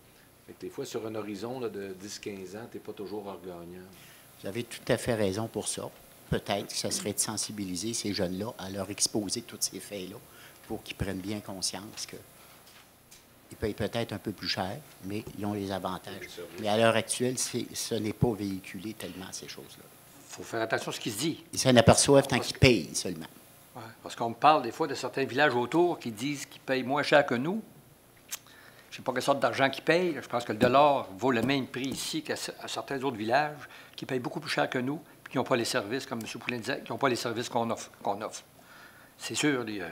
Fait que des fois, sur un horizon là, de 10-15 ans, tu n'es pas toujours hors gagnant. Vous avez tout à fait raison pour ça. Peut-être que ça serait de sensibiliser ces jeunes-là à leur exposer tous ces faits-là pour qu'ils prennent bien conscience qu'ils payent peut-être un peu plus cher, mais ils ont les avantages. Mais à l'heure actuelle, ce n'est pas véhiculé tellement, ces choses-là. Il faut faire attention à ce qui se dit. Ils s'en aperçoivent tant qu'ils payent seulement. Ouais, parce qu'on me parle des fois de certains villages autour qui disent qu'ils payent moins cher que nous. Je ne sais pas quelle sorte d'argent qu'ils payent. Je pense que le dollar vaut le même prix ici qu'à certains autres villages qui payent beaucoup plus cher que nous et qui n'ont pas les services, comme M. Poulin disait, qui n'ont pas les services qu'on offre. C'est sûr, il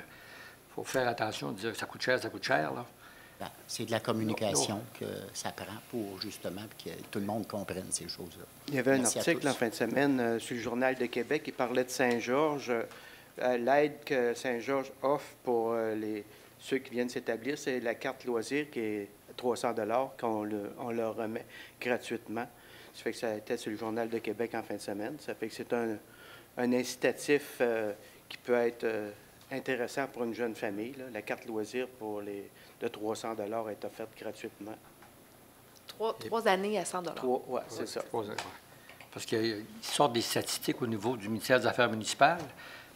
faut faire attention de dire que ça coûte cher, là. C'est de la communication que ça prend pour justement que tout le monde comprenne ces choses-là. Il y avait un article en fin de semaine sur le Journal de Québec qui parlait de Saint-Georges. L'aide que Saint-Georges offre pour ceux qui viennent s'établir, c'est la carte loisir qui est 300 $ qu'on leur remet gratuitement. Ça fait que ça était sur le Journal de Québec en fin de semaine. Ça fait que c'est un incitatif qui peut être intéressant pour une jeune famille. Là. La carte loisir de 300 $ est offerte gratuitement. 3 années à 100 $. Oui, c'est ça. 3 ans, parce qu'ils sortent des statistiques au niveau du ministère des Affaires municipales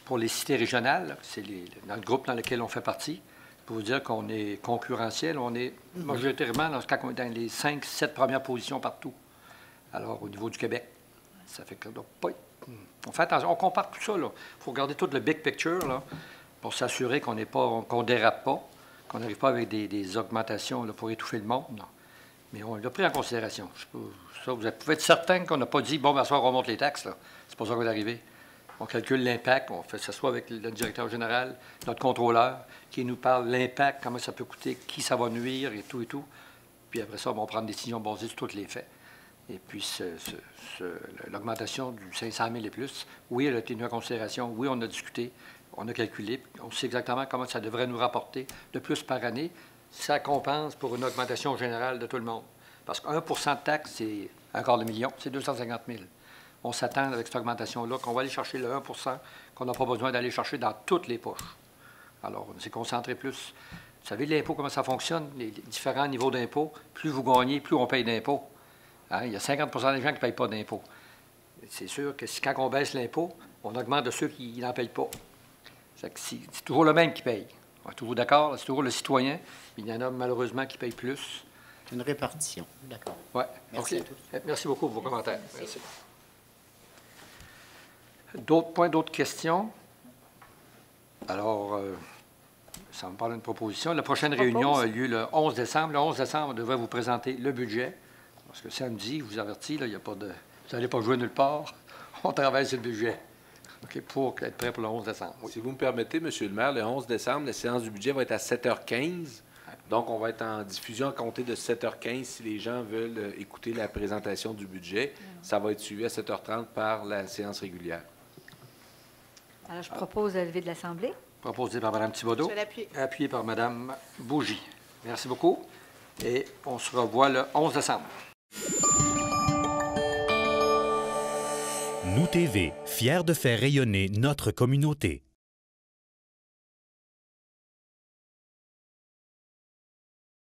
pour les cités régionales. C'est dans le groupe dans lequel on fait partie. Pour vous dire qu'on est concurrentiel, on est majoritairement dans les 5-7 premières positions partout. Alors, au niveau du Québec, ça fait que on fait attention, on compare tout ça. Il faut regarder tout le big picture là, pour s'assurer qu'on ne dérape pas, qu'on n'arrive pas avec des augmentations là, pour étouffer le monde. Non. Mais on l'a pris en considération. Vous pouvez être certain qu'on n'a pas dit, bon, ben, ça, on remonte les taxes. C'est pas ça qu'on est arrivé. On calcule l'impact, on fait ça soit avec le directeur général, notre contrôleur, qui nous parle de l'impact, comment ça peut coûter, qui ça va nuire et tout et tout. Puis après ça, on prend une décision basée sur tous les faits. Et puis, l'augmentation du 500 000 et plus, oui, elle a été tenue en considération. Oui, on a discuté, on a calculé. On sait exactement comment ça devrait nous rapporter de plus par année. Ça compense pour une augmentation générale de tout le monde. Parce que 1 % de taxe, c'est $250 000, c'est 250 000. On s'attend avec cette augmentation-là qu'on va aller chercher le 1 % qu'on n'a pas besoin d'aller chercher dans toutes les poches. Alors, on s'est concentré plus. Vous savez, l'impôt, comment ça fonctionne, les différents niveaux d'impôt. Plus vous gagnez, plus on paye d'impôts. Hein? Il y a 50 % des gens qui ne payent pas d'impôts. C'est sûr que quand on baisse l'impôt, on augmente de ceux qui n'en payent pas. C'est toujours le même qui paye. On est toujours d'accord, c'est toujours le citoyen. Il y en a malheureusement qui payent plus. C'est une répartition. D'accord. Oui. Merci à tous. Merci beaucoup pour vos commentaires. Merci. D'autres points, d'autres questions? Alors, ça me parle d'une proposition. La prochaine réunion a lieu le 11 décembre. Le 11 décembre, on devrait vous présenter le budget. Parce que samedi, je vous avertis, là, il y a pas de... vous n'allez pas jouer nulle part. On travaille sur le budget. OK, pour être prêt pour le 11 décembre. Oui. Si vous me permettez, M. le maire, le 11 décembre, la séance du budget va être à 7h15. Donc, on va être en diffusion à compter de 7h15 si les gens veulent écouter la présentation du budget. Ça va être suivi à 7h30 par la séance régulière. Alors, je propose de lever de l'Assemblée. Proposé par Mme Thibodeau. Je vais l'appuyer. Appuyé par Mme Bougie. Merci beaucoup. Et on se revoit le 11 décembre. Nous TV, fiers de faire rayonner notre communauté.